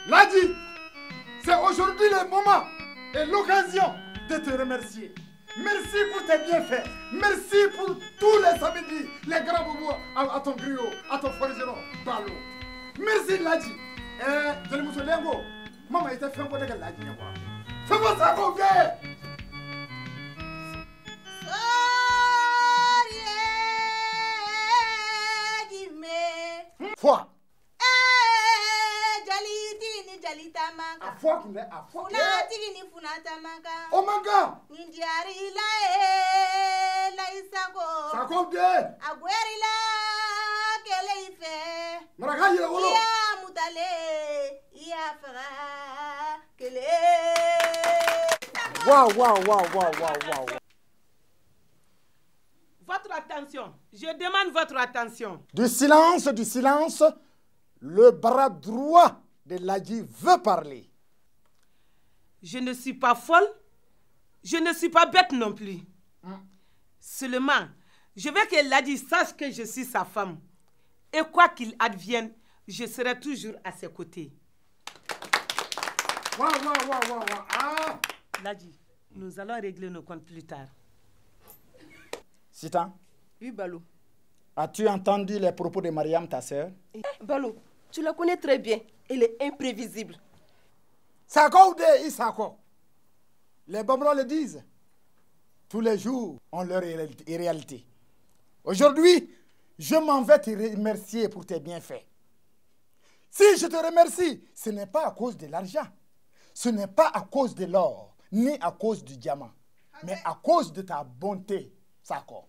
Ladji, c'est aujourd'hui le moment et l'occasion de te remercier. Merci pour tes bienfaits. Merci pour tous les samedis, les grands bobos à ton griot, à ton forgeron, Balo. Merci Ladji. Je le monsieur Lengo. Maman était fait pour que Ladji ne voit. Fais-moi ça, mon gars. Foi. A foi qui n'est à foi. Oh my God. Sako de. Aguerila keleife. Maraka yele wolo. Ya mutale ya fera kele. Wow. Votre attention, je demande votre attention. Du silence. Le bras droit de Ladji veut parler. Je ne suis pas folle, je ne suis pas bête non plus. Seulement, je veux que Ladji sache que je suis sa femme. Et quoi qu'il advienne, je serai toujours à ses côtés. Wow. Ah. Ladji, nous allons régler nos comptes plus tard. Sita. Oui, Balo. As-tu entendu les propos de Mariam, ta sœur? Balo, tu la connais très bien. Elle est imprévisible. Sako ou de Isako. Les Bambras le disent. Tous les jours ont leur réalité. Aujourd'hui, je m'en vais te remercier pour tes bienfaits. Si je te remercie, ce n'est pas à cause de l'argent. Ce n'est pas à cause de l'or, ni à cause du diamant. Mais à cause de ta bonté, Sako.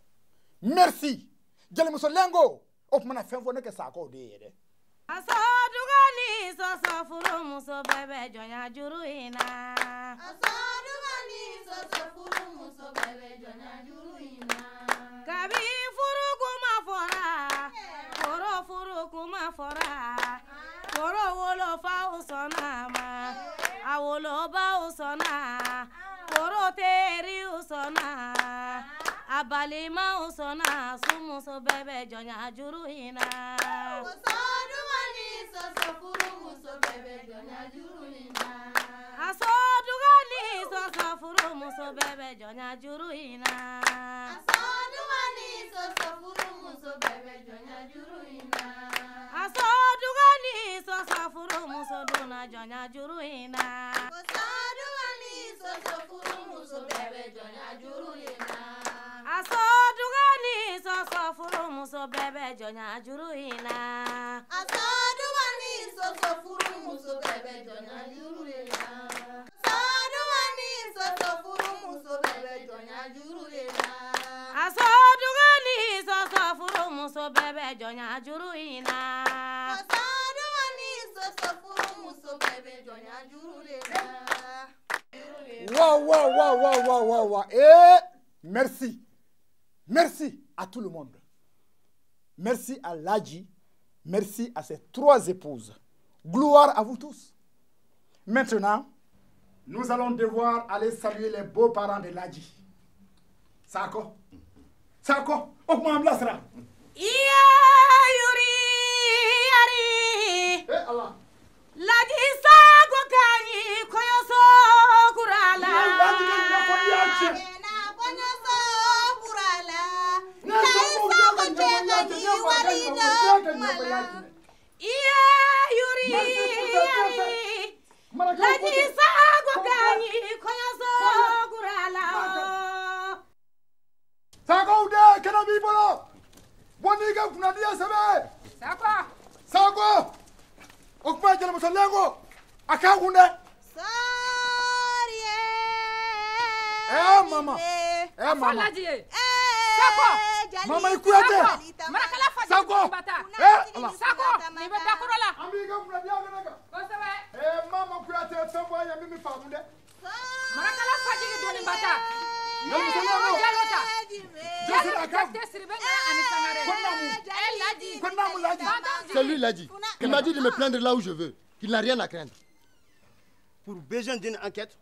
Merci. Jale muso lengo. Opmana fenfone ke Sako de yede. Asodugani soso furu muso bebe jonya juruina. Asodugani soso furu muso bebe jonya juruina. Kabi furu kuma fora, furu kuma fora. Foro wolo fa usonama, awolo ba usona. Foro teri usona, abalima usona. Sumuso bebe jonya juruina. Asodugani soso furu muso bebe jonya juruina. Asodugani soso furu muso bebe jonya juruina. Asodugani soso furu muso dona jonya juruina. Asodugani soso furu muso bebe jonya juruina. Asodugani soso furu muso bebe jonya juruina. Asodugani soso furu muso bebe jonya juruina. Asodugani soso furu muso bebe jonya juruina. Asodugani soso furu muso bebe jonya juruina. Asodugani soso furu muso bebe jonya juruina. Wow. Et merci. Merci à tout le monde. Merci à Ladji. Merci à ses 3 épouses. Gloire à vous tous. Maintenant, nous allons devoir aller saluer les beaux-parents de Ladji. Sako, augmente la sera. Yuri. Eh Allah. Ladji Sako kani koyoso kurala. Mama. Mama ikuyate. Marakala faji Sako. bata. Sako. Ni bata kurola. Amiga kunadia nega. Kosewe. Mama kuyate tembo ya mimi famunde. Marakala faji doni bata. C'est lui Ladji. Il m'a dit de me plaindre là où je veux. Qu'il n'a rien à craindre. Pour besoin d'une enquête,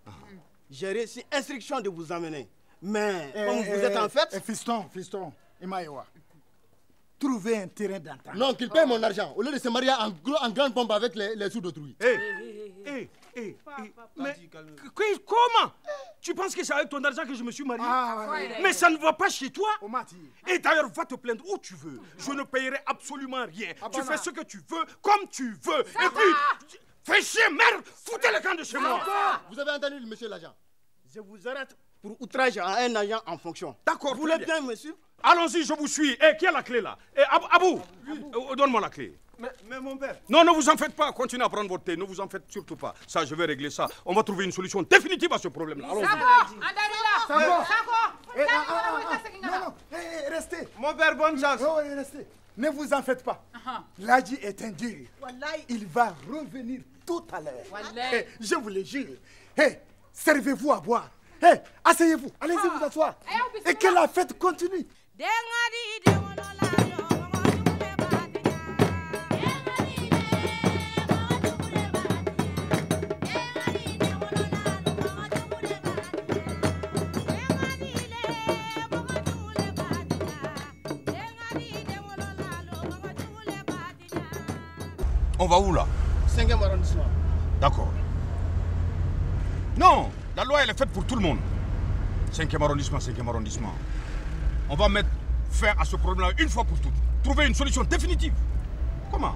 j'ai reçu instruction de vous emmener. Mais comme vous êtes en fait... Fiston, Imaïwa. trouver un terrain d'entente. Non, qu'il paye mon argent, au lieu de se marier en grande pompe avec les sous d'autrui. Mais comment? Tu penses que c'est avec ton argent que je me suis marié? Mais ça ne va pas chez toi. Et d'ailleurs, va te plaindre où tu veux. Je ne payerai absolument rien. Tu fais ce que tu veux, comme tu veux. Et puis, fais chier, merde! Foutez le camp de chez moi! Vous avez entendu, monsieur l'agent? Je vous arrête pour outrage à un agent en fonction. D'accord. Vous voulez bien, monsieur? Allons-y, je vous suis. Qui a la clé là? Abou, donne-moi la clé. Mais mon père... Non, ne vous en faites pas. Continuez à prendre votre thé. Ne vous en faites surtout pas. Ça, je vais régler ça. On va trouver une solution définitive à ce problème-là. Allons-y. Non, restez. Mon père, bonne chance. Restez. Ne vous en faites pas. Ladji est un dieu. Il va revenir tout à l'heure. Je vous le jure. Servez-vous à boire. Asseyez-vous. Allez-y vous asseoir. Et que la fête continue. On va où là? 5e arrondissement. D'accord. Non, la loi elle est faite pour tout le monde. 5e arrondissement, 5e arrondissement. On va mettre fin à ce problème-là une fois pour toutes. Trouver une solution définitive. Comment?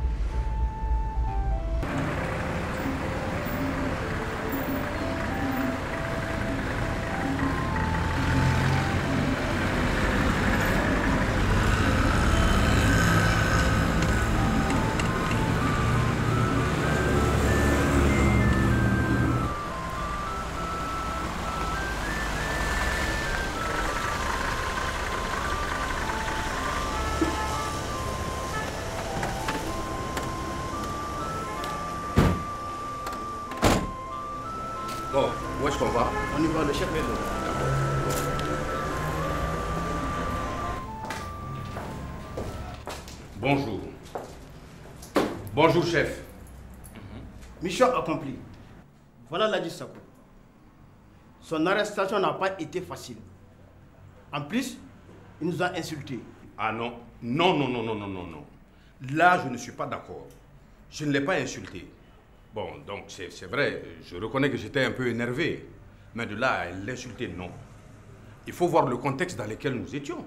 Bon, où est-ce qu'on va? On y va, le chef est là. Bonjour. Bonjour, chef. Mission accomplie. Voilà Ladji Sako. Son arrestation n'a pas été facile. En plus, il nous a insultés. Ah non. Non. Là, je ne suis pas d'accord. Je ne l'ai pas insulté. Bon, donc c'est vrai, je reconnais que j'étais un peu énervé. Mais de là à l'insulter, non. Il faut voir le contexte dans lequel nous étions.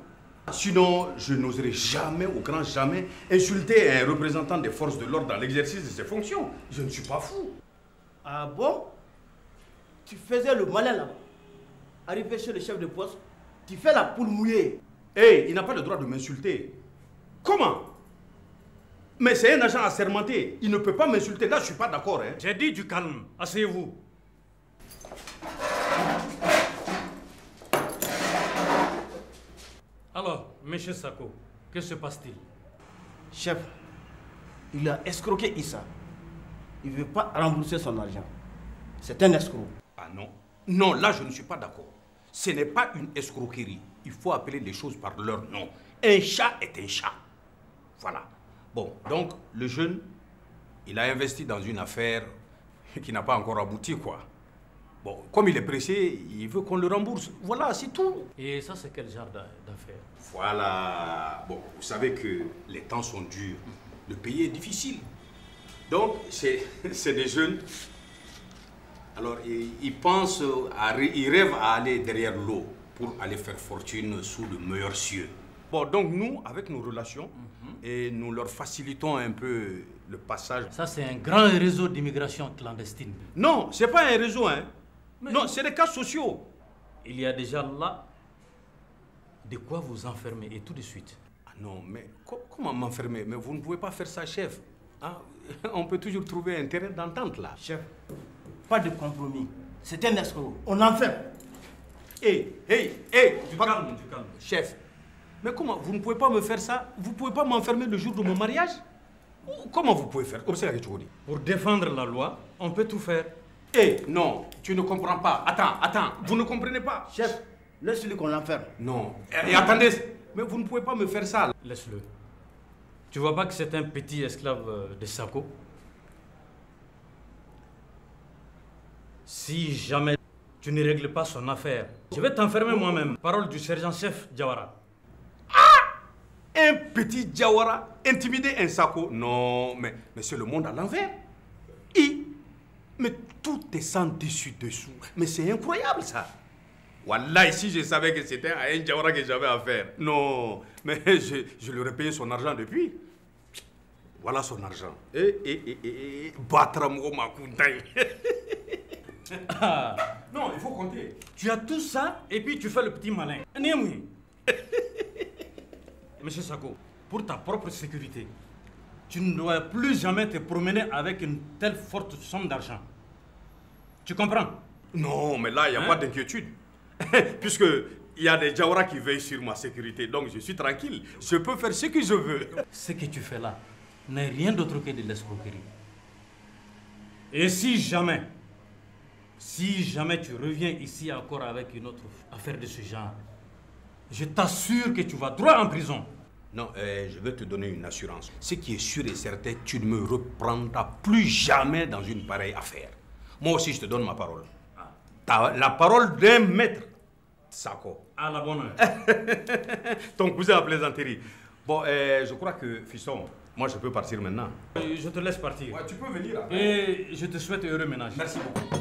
Sinon, je n'oserais jamais, au grand jamais, insulter un représentant des forces de l'ordre dans l'exercice de ses fonctions. Je ne suis pas fou. Ah bon? Tu faisais le malin là-bas. Arrivé chez le chef de poste, tu fais la poule mouillée. Il n'a pas le droit de m'insulter. Comment? Mais c'est un agent assermenté. Il ne peut pas m'insulter. Là, je ne suis pas d'accord. Hein. J'ai dit du calme. Asseyez-vous. Alors, monsieur Sako, que se passe-t-il? Chef, il a escroqué Issa. Il ne veut pas rembourser son argent. C'est un escroc. Ah non. Non, là, je ne suis pas d'accord. Ce n'est pas une escroquerie. Il faut appeler les choses par leur nom. Un chat est un chat. Voilà. Bon, donc, le jeune, il a investi dans une affaire qui n'a pas encore abouti, quoi. Bon, comme il est pressé, il veut qu'on le rembourse. Voilà, c'est tout. Et ça, c'est quel genre d'affaire? Voilà. Bon, vous savez que les temps sont durs. Le pays est difficile. Donc, c'est des jeunes. Alors, ils pensent, ils rêvent à aller derrière l'eau pour aller faire fortune sous de meilleurs cieux. Bon, donc nous, avec nos relations, et nous leur facilitons un peu le passage. Ça, c'est un grand réseau d'immigration clandestine. Non, c'est pas un réseau, hein. Mais non, c'est des cas sociaux. Il y a déjà là de quoi vous enfermer et tout de suite. Ah non, mais comment m'enfermer? Mais vous ne pouvez pas faire ça, chef. Hein? On peut toujours trouver un terrain d'entente là. Chef, pas de compromis. C'est un escroc. On enferme. Du calme. Chef, mais comment? Vous ne pouvez pas me faire ça? Vous ne pouvez pas m'enfermer le jour de mon mariage? Comment vous pouvez faire? Pour défendre la loi, on peut tout faire. Non, tu ne comprends pas. Attends, vous ne comprenez pas. Chef, laisse-le qu'on l'enferme. Non, et attendez, mais vous ne pouvez pas me faire ça. Laisse-le. Tu vois pas que c'est un petit esclave de Sako? Si jamais tu ne règles pas son affaire, je vais t'enfermer moi-même. Parole du sergent-chef Diawara. Un petit Diawara intimider un Sako. Non, mais c'est le monde à l'envers. Mais tout est sans dessus-dessous. Mais c'est incroyable ça. Wallah, si je savais que c'était à un Diawara que j'avais affaire. Non, mais je lui aurais payé son argent depuis. Voilà son argent. Batramgo Makuntai. Non, il faut compter. Tu as tout ça et puis tu fais le petit malin. Monsieur Sako, pour ta propre sécurité, tu ne dois plus jamais te promener avec une telle forte somme d'argent. Tu comprends? Non, mais là, il n'y a pas d'inquiétude. Puisqu'il y a des Diawara qui veillent sur ma sécurité, donc je suis tranquille. Je peux faire ce que je veux. Ce que tu fais là n'est rien d'autre que de l'escroquerie. Et si jamais tu reviens ici encore avec une autre affaire de ce genre, je t'assure que tu vas droit en prison. Non, je vais te donner une assurance. Ce qui est sûr et certain, tu ne me reprendras plus jamais dans une pareille affaire. Moi aussi, je te donne ma parole. La parole d'un maître. Sako. À la bonne heure. Ton cousin a plaisanterie. Bon, je crois que, fiston, moi je peux partir maintenant. Je te laisse partir. Ouais, tu peux venir. Après. Et je te souhaite heureux ménage. Merci beaucoup.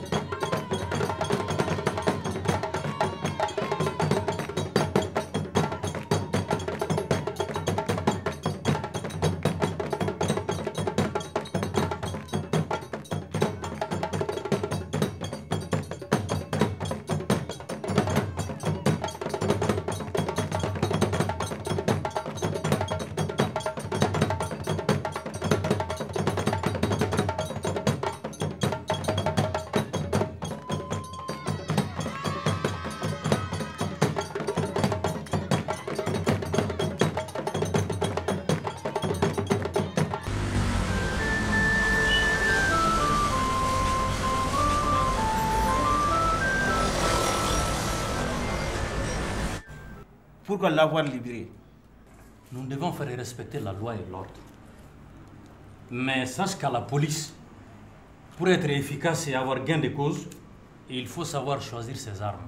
Pourquoi l'avoir libéré? Nous devons faire respecter la loi et l'ordre. Mais sache qu'à la police, pour être efficace et avoir gain de cause, il faut savoir choisir ses armes.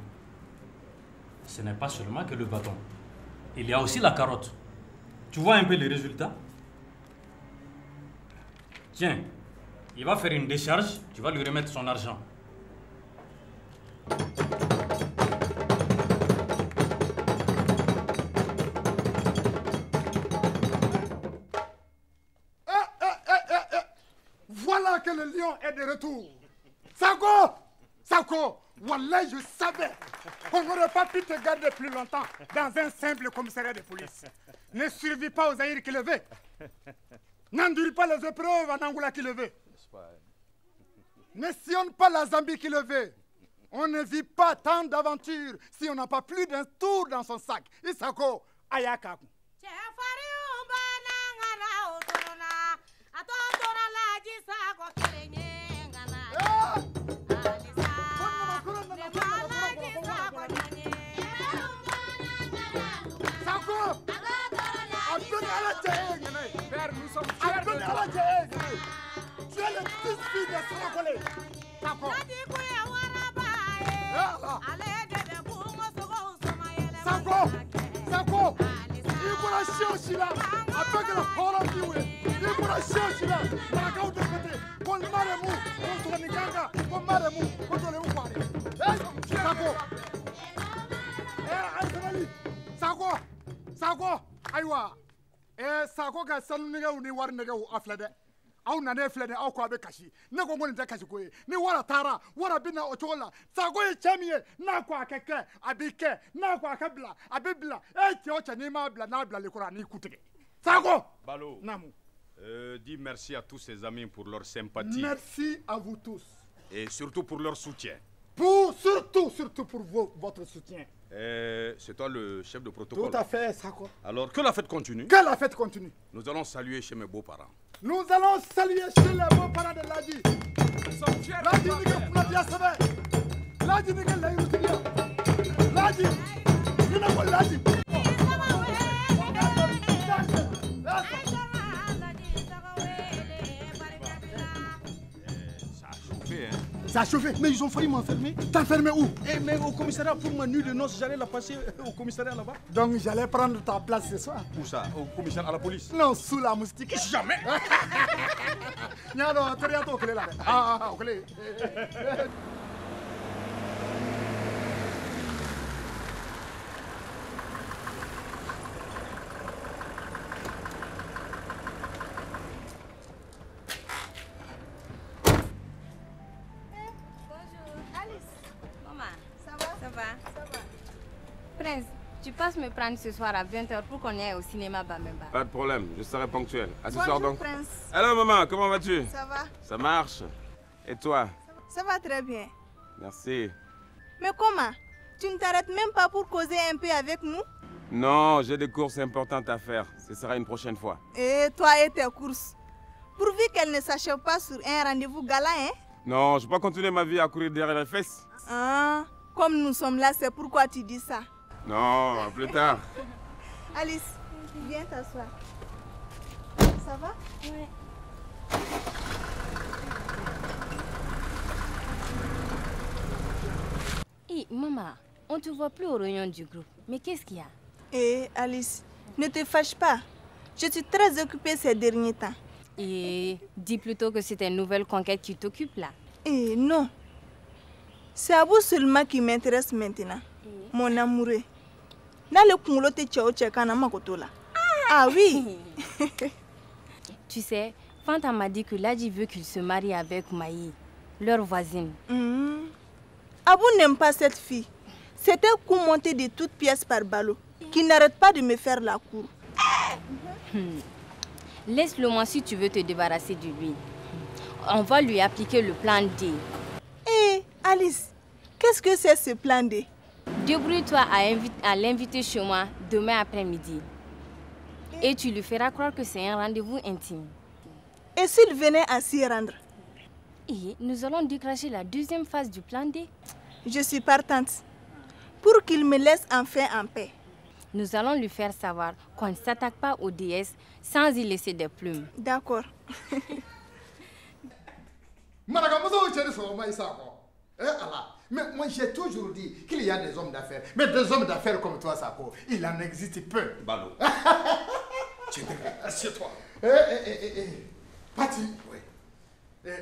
Ce n'est pas seulement que le bâton. Il y a aussi la carotte. Tu vois un peu les résultats? Tiens, il va faire une décharge, tu vas lui remettre son argent. Voilà que le lion est de retour. Sako! Sako! Wallah, je savais qu'on n'aurait pas pu te garder plus longtemps dans un simple commissariat de police. Ne survis pas aux Aïrs qui le veut. N'endure pas les épreuves en Angola qui le veut. Ne sillonne pas la Zambie qui le veut. On ne vit pas tant d'aventures si on n'a pas plus d'un tour dans son sac. Isako, Ayakaku. Père, nous sommes fiers de toi. Tu es le fils de Sangolé. Sako. Sako. Sako. Il pourra chercher là. Avec la parole du oui. Il pourra chercher là. La gauche de côté. Pour le maremou. Contre le Niganga. Pour le maremou. Contre le Oupari. Sako. Sako. Sako. Aïwa. Sako ka sanu nege ni war nege aflade aw nane flade aw ko abe kashi ne ko ngoni ta kashi ko ni wara tara wara bina o tola Sako e chamiye na ko akeke abike na ko akabla abibla e ti o chani ma bla na bla le Qur'ani kutege Sako Balo namu dis merci à tous ses amis pour leur sympathie. Merci à vous tous et surtout pour leur soutien. Surtout pour votre soutien. C'est toi le chef de protocole. Tout à fait, Sako. Alors que la fête continue. Que la fête continue. Nous allons saluer chez mes beaux-parents. Nous allons saluer chez les beaux-parents de Ladi. Nous sommes fiers Ladi de Niga Funadia Sabe. Ladi Niga Laïutilia. Ladi. Nina Ladi. Ça a chauffé, hein. Ça a chauffé. Mais ils ont failli m'enfermer. T'enfermer où? Mais au commissariat pour ma nuit de noces, j'allais la passer au commissariat là-bas. Donc j'allais prendre ta place ce soir. Où ça? Au commissariat, à la police? Non, sous la moustique. Jamais. Non, non, tu regardes au clé là. Ah, au clé. Prince, tu passes me prendre ce soir à 20h pour qu'on aille au cinéma Bamemba. Pas de problème, je serai ponctuel. À ce Bonjour, soir donc. Prince. Allô maman, comment vas-tu? Ça va? Ça marche. Et toi? Ça va très bien. Merci. Mais comment? Tu ne t'arrêtes même pas pour causer un peu avec nous? Non, j'ai des courses importantes à faire. Ce sera une prochaine fois. Et toi et tes courses. Pourvu qu'elles ne s'achèvent pas sur un rendez-vous gala, hein? Non, je peux pas continuer ma vie à courir derrière les fesses. Ah, comme nous sommes là, c'est pourquoi tu dis ça. Non, plus tard. Alice, viens t'asseoir. Ça va? Ouais. Hé, maman, on ne te voit plus au réunion du groupe. Mais qu'est-ce qu'il y a? Eh, Alice, ne te fâche pas. Je suis très occupée ces derniers temps. Et dis plutôt que c'est une nouvelle conquête qui t'occupe là. Eh, non. C'est Abou seulement qui m'intéresse maintenant. Mon amoureux. Ah oui. Tu sais, Fanta m'a dit que Ladji veut qu'il se marie avec Maï, leur voisine. Abou n'aime pas cette fille. C'est un coup monté de toutes pièces par Balo, qui n'arrête pas de me faire la cour. Laisse-le moi si tu veux te débarrasser de lui. On va lui appliquer le plan D. Eh, Alice, qu'est-ce que c'est ce plan D? Débrouille-toi à l'inviter chez moi demain après-midi. Et tu lui feras croire que c'est un rendez-vous intime. Et s'il venait à s'y rendre? Et nous allons déclencher la deuxième phase du plan D. Je suis partante. Pour qu'il me laisse enfin en paix. Nous allons lui faire savoir qu'on ne s'attaque pas aux déesses sans y laisser des plumes. D'accord. Mais moi j'ai toujours dit qu'il y a des hommes d'affaires. Mais des hommes d'affaires comme toi, Sako, il en existe peu. Balo. Assieds-toi. Pati. Oui.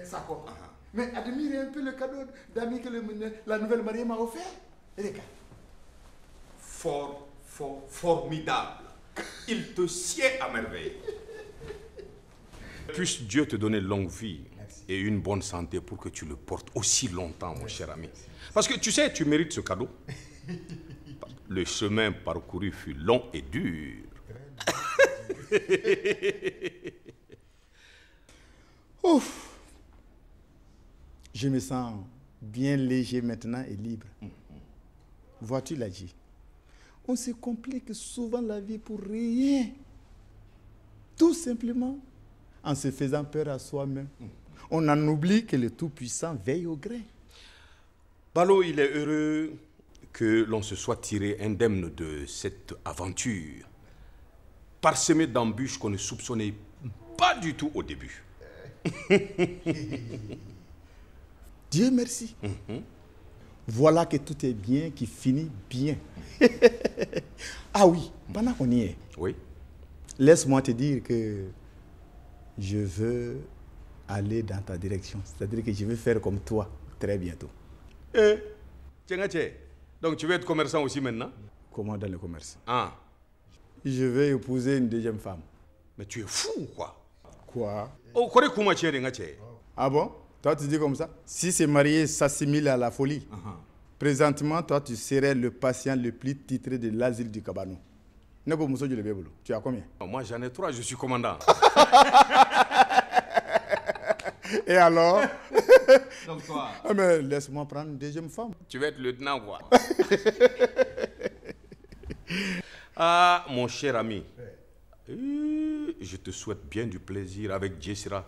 Sako. Mais admirez un peu le cadeau d'amis que la nouvelle mariée m'a offert. Regarde. Formidable. Il te sied à merveille. Puisse Dieu te donner longue vie et une bonne santé pour que tu le portes aussi longtemps, mon cher ami. Parce que tu sais, tu mérites ce cadeau. Le chemin parcouru fut long et dur. Ouf. Je me sens bien léger maintenant et libre. Vois-tu, Ladji? On se complique souvent la vie pour rien. Tout simplement en se faisant peur à soi-même. On en oublie que le Tout-Puissant veille au grain. Balo, il est heureux que l'on se soit tiré indemne de cette aventure, parsemée d'embûches qu'on ne soupçonnait pas du tout au début. Dieu merci. Voilà que tout est bien, qui finit bien. Ah oui, pendant qu'on y est, oui. Laisse-moi te dire que je veux aller dans ta direction. C'est-à-dire que je veux faire comme toi très bientôt. Donc tu veux être commerçant aussi maintenant? Comment dans le commerce? Ah. Je vais épouser une deuxième femme. Mais tu es fou ou quoi? Quoi? Ah bon? Toi tu dis comme ça? Si se marier s'assimile à la folie, présentement toi tu serais le patient le plus titré de l'asile du Cabanon. Tu as combien? Moi j'en ai 3, je suis commandant. Et alors? Donc toi? Ah mais laisse-moi prendre une deuxième femme. Tu vas être lieutenant quoi? Ah mon cher ami, je te souhaite bien du plaisir avec Jessira.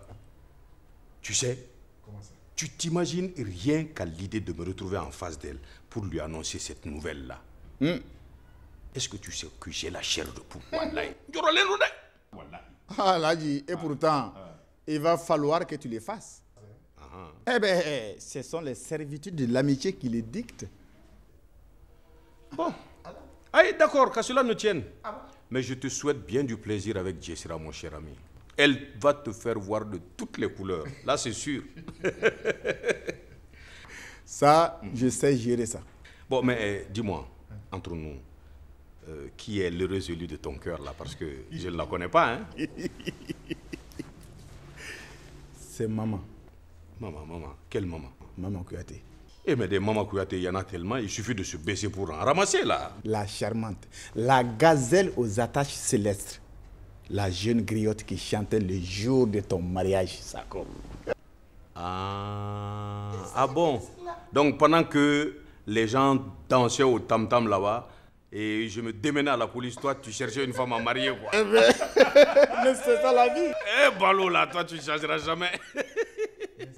Tu sais, comment ça? Tu t'imagines rien qu'à l'idée de me retrouver en face d'elle pour lui annoncer cette nouvelle-là. Est-ce que tu sais que j'ai la chair de poule? Ah, Ladji, et pourtant, il va falloir que tu les fasses. Eh bien, ce sont les servitudes de l'amitié qui les dictent. Bon. Aïe, d'accord, qu'à cela ne tienne. Mais je te souhaite bien du plaisir avec Jessira, mon cher ami. Elle va te faire voir de toutes les couleurs. Là, c'est sûr. Ça, je sais gérer ça. Bon, mais dis-moi, entre nous, qui est l'heureux élu de ton cœur, là? Parce que je ne la connais pas, hein? C'est maman. Maman. Quelle maman? Maman Kouyaté. Eh, mais des mamans Kouyaté, il y en a tellement, il suffit de se baisser pour en ramasser, là. La charmante, la gazelle aux attaches célestes. La jeune griotte qui chantait le jour de ton mariage, Sako. Ah bon? Donc pendant que les gens dansaient au tam-tam là-bas, et je me démenais à la police, toi tu cherchais une femme à marier, quoi. Mais c'est ça la vie. Eh, ballot là, toi tu ne changeras jamais.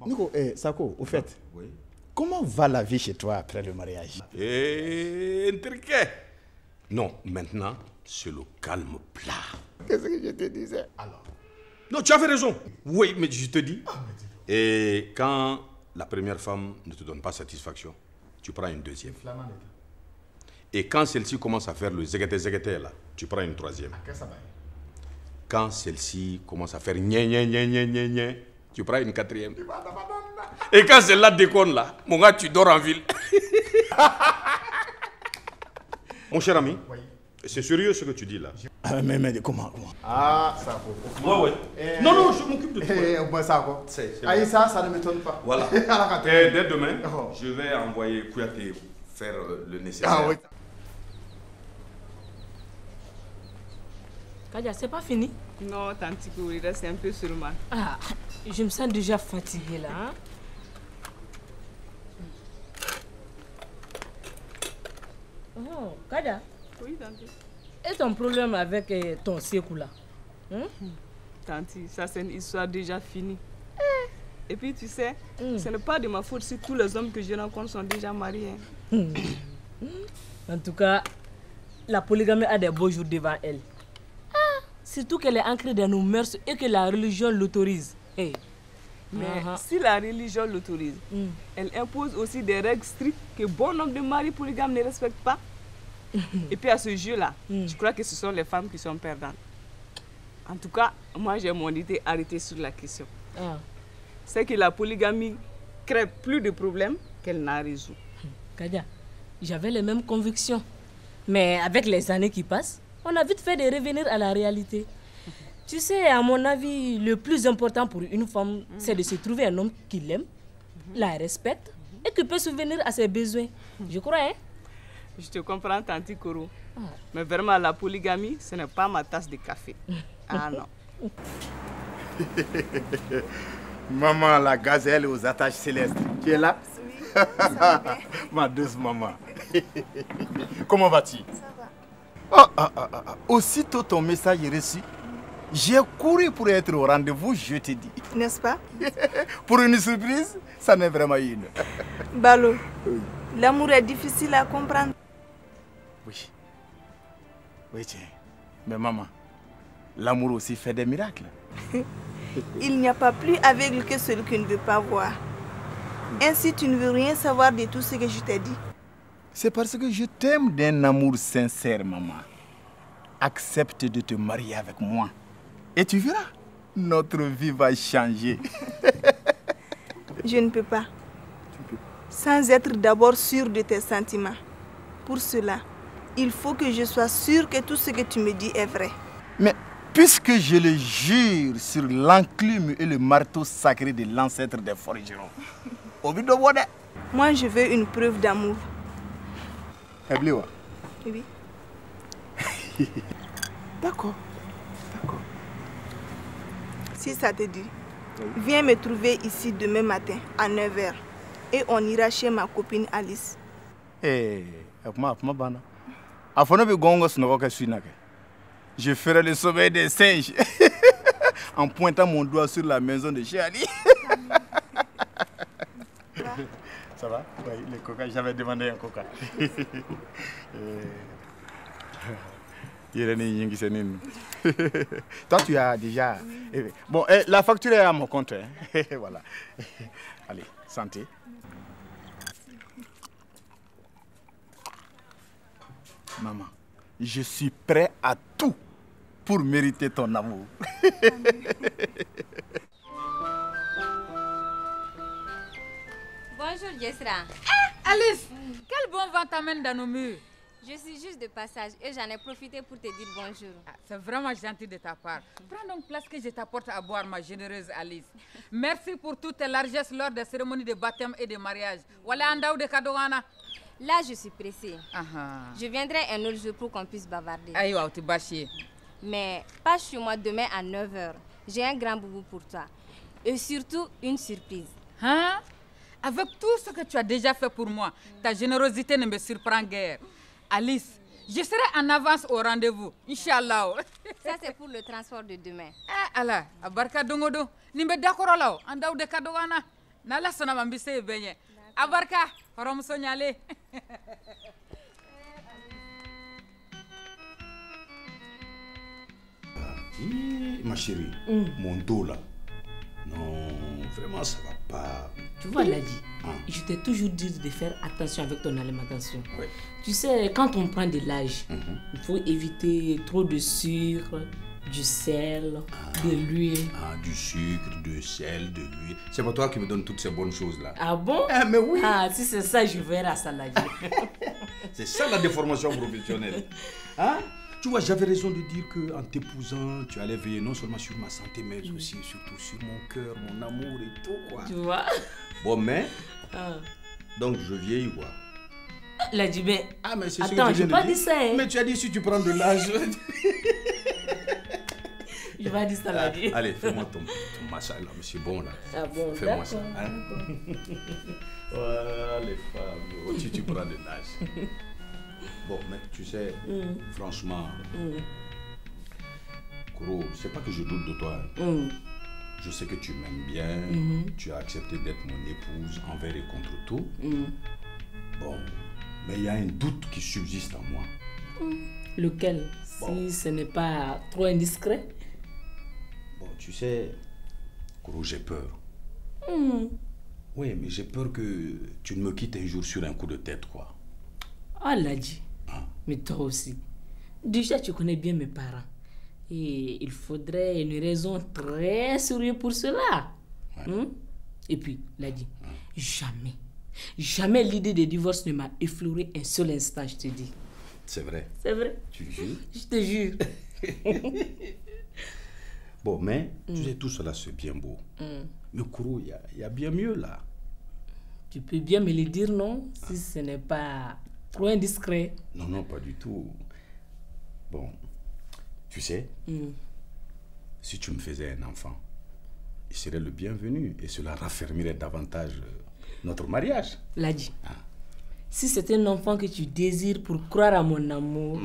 Nico, Sako, au fait, oui. Comment va la vie chez toi après le mariage? Intriqué. Non, maintenant, c'est le calme plat. Qu'est-ce que je te disais? Alors. Non, tu avais raison. Oui, mais je te dis. Et quand la première femme ne te donne pas satisfaction, tu prends une deuxième. Et quand celle-ci commence à faire le zéguété là, tu prends une troisième. Quand celle-ci commence à faire gné, tu prends une quatrième. Et quand celle-là déconne là, mon gars, tu dors en ville. Mon cher ami, oui. C'est sérieux ce que tu dis là? Mais comment? Ah, ça va. Ouais. Non, je m'occupe de tout. Ça va. Ça ne m'étonne pas. Voilà. Et dès demain, je vais envoyer Kouyaté faire le nécessaire. Ah oui. Kadia, c'est pas fini? Non, Tanti, il reste un peu sur moi. Ah, je me sens déjà fatiguée là. Hein? Oh, Kadia. Oui, Tanti. Et ton problème avec ton Sekou là? Tanti, ça c'est une histoire déjà finie. Et puis tu sais, ce n'est pas de ma faute si tous les hommes que je rencontre sont déjà mariés. En tout cas, la polygamie a des beaux jours devant elle. Surtout qu'elle est ancrée dans nos mœurs et que la religion l'autorise. Hey. Mais si la religion l'autorise, elle impose aussi des règles strictes que bon nombre de maris polygames ne respectent pas. Et puis à ce jeu-là, je crois que ce sont les femmes qui sont perdantes. En tout cas, moi j'ai mon idée arrêtée sur la question. C'est que la polygamie crée plus de problèmes qu'elle n'en résout. Kadia, j'avais les mêmes convictions. Mais avec les années qui passent, on a vite fait de revenir à la réalité. Tu sais, à mon avis, le plus important pour une femme, c'est de se trouver un homme qui l'aime, la respecte et qui peut subvenir à ses besoins. Je crois, hein? Je te comprends, Tanti Koro. Mais vraiment, la polygamie, ce n'est pas ma tasse de café. Ah non. Maman, la gazelle aux attaches célestes. Tu es là? Oui, ça va bien. Ma douce maman. Comment vas-tu? Ça va. Aussitôt ton message est reçu, j'ai couru pour être au rendez-vous, je te dis. N'est-ce pas? Pour une surprise, ça n'est vraiment une. Balo, l'amour est difficile à comprendre. Oui. Oui, tiens. Mais maman, l'amour aussi fait des miracles. Il n'y a pas plus aveugle que celui qui ne veut pas voir. Ainsi, tu ne veux rien savoir de tout ce que je t'ai dit. C'est parce que je t'aime d'un amour sincère, maman. Accepte de te marier avec moi. Et tu verras, notre vie va changer. Je ne peux pas. Sans être d'abord sûr de tes sentiments. Pour cela, il faut que je sois sûr que tout ce que tu me dis est vrai. Mais puisque je le jure sur l'enclume et le marteau sacré de l'ancêtre des forgerons, moi je veux une preuve d'amour. Oui. D'accord. Si ça te dit, viens me trouver ici demain matin à 9h et on ira chez ma copine Alice. Je ferai le sommeil des singes en pointant mon doigt sur la maison de chez Ali. Ça va? Oui, le coca, j'avais demandé un coca. Toi, tu as déjà... Bon, la facture est à mon compte. Hein. Voilà. Allez, santé. Maman, je suis prêt à tout pour mériter ton amour. Bonjour, Yesra. Alice, quel bon vent t'amène dans nos murs? Je suis juste de passage et j'en ai profité pour te dire bonjour. C'est vraiment gentil de ta part. Prends donc place que je t'apporte à boire, ma généreuse Alice. Merci pour toutes tes largesses lors des cérémonies de baptême et de mariage. Voilà Andaou de Kadowana. Là, je suis pressée. Je viendrai un autre jour pour qu'on puisse bavarder. Aïe, tu bâchier. Mais pas chez moi demain à 9h. J'ai un grand boubou pour toi. Et surtout, une surprise. Hein? Avec tout ce que tu as déjà fait pour moi, ta générosité ne me surprend guère. Alice, je serai en avance au rendez-vous, Inch'Allah. Ça, c'est pour le transport de demain. Allah, abarka dongodo. Nimbe d'accord là, Andaou de Kadowana. Nala sona mambise benye. Abarka, horom sonyale. Ma chérie, mon dos là. Non, vraiment ça va pas. Tu vois, Ladi, je t'ai toujours dit de faire attention avec ton alimentation. Ouais. Tu sais, quand on prend de l'âge, il faut éviter trop de sucre, du sel, de l'huile. Du sucre, du sel, de l'huile. C'est pas toi qui me donnes toutes ces bonnes choses-là. Ah bon? Mais oui. Si c'est ça, je verrai à ça, Ladi. C'est ça la déformation professionnelle. Hein? Tu vois, j'avais raison de dire qu'en t'épousant, tu allais veiller non seulement sur ma santé, mais aussi surtout sur mon cœur, mon amour et tout, quoi. Tu vois? Bon, mais... Donc, je vieillis, quoi. Ladi, mais... mais c'est attends, je n'ai pas dit ça, hein. Mais tu as dit si tu prends de l'âge... Je vais dire ça, Ladi. Allez, fais-moi ton massage, là, mais c'est bon, là. Ah bon, fais-moi ça, hein. Voilà, les femmes, si tu prends de l'âge. Bon, mais tu sais, franchement, Koro, c'est pas que je doute de toi. Je sais que tu m'aimes bien, tu as accepté d'être mon épouse envers et contre tout. Bon, mais il y a un doute qui subsiste en moi. Lequel? Si ce n'est pas trop indiscret? Bon, tu sais, Koro, j'ai peur. Oui, mais j'ai peur que tu ne me quittes un jour sur un coup de tête, quoi. Ah, Ladi. Mais toi aussi. Déjà, tu connais bien mes parents. Et il faudrait une raison très sérieuse pour cela. Et puis, Ladi, jamais l'idée de divorce ne m'a effleuré un seul instant, je te dis. C'est vrai? C'est vrai. Tu jures? Je te jure. Bon, mais tu sais, tout cela c'est bien beau. Mais Koro, il y a bien mieux là. Tu peux bien me le dire, non? Si ce n'est pas trop indiscret. Non, non, pas du tout. Bon, tu sais, si tu me faisais un enfant, il serait le bienvenu et cela raffermirait davantage notre mariage. Ladi, si c'est un enfant que tu désires pour croire à mon amour,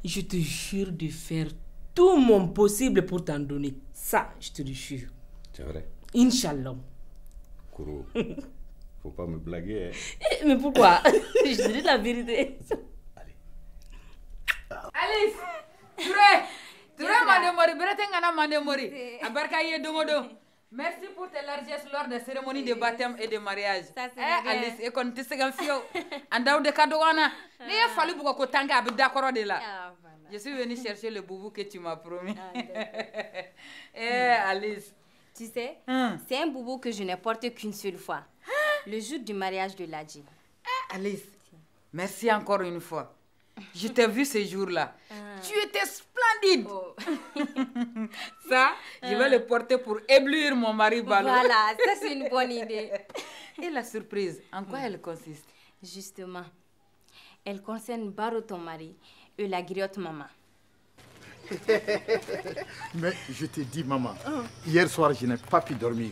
je te jure de faire tout mon possible pour t'en donner. Ça, je te le jure. C'est vrai? Inch'Allah. Koro, faut pas me blaguer. Hein. Mais pourquoi? Je te dis la vérité. Allez. Alice! Touré, Mandemori, Beretengana Mandemori. Abarkaye Dongodo. Merci pour tes largesses lors des cérémonies de baptême et de mariage. Alice, et quand tu sais fio, Andaou de Kadowana, il a fallu beaucoup de temps à d'accord de là. Je suis venue chercher le boubou que tu m'as promis. Alice. Tu sais, c'est un boubou que je n'ai porté qu'une seule fois. Le jour du mariage de Ladi. Alice, merci encore une fois. Je t'ai vu ce jour-là. Tu étais splendide. Ça, je vais le porter pour éblouir mon mari Balo. Voilà, ça c'est une bonne idée. Et la surprise, en quoi elle consiste? Justement, elle concerne Baro, ton mari, et la griotte maman. Mais je te dis, maman, hier soir, je n'ai pas pu dormir.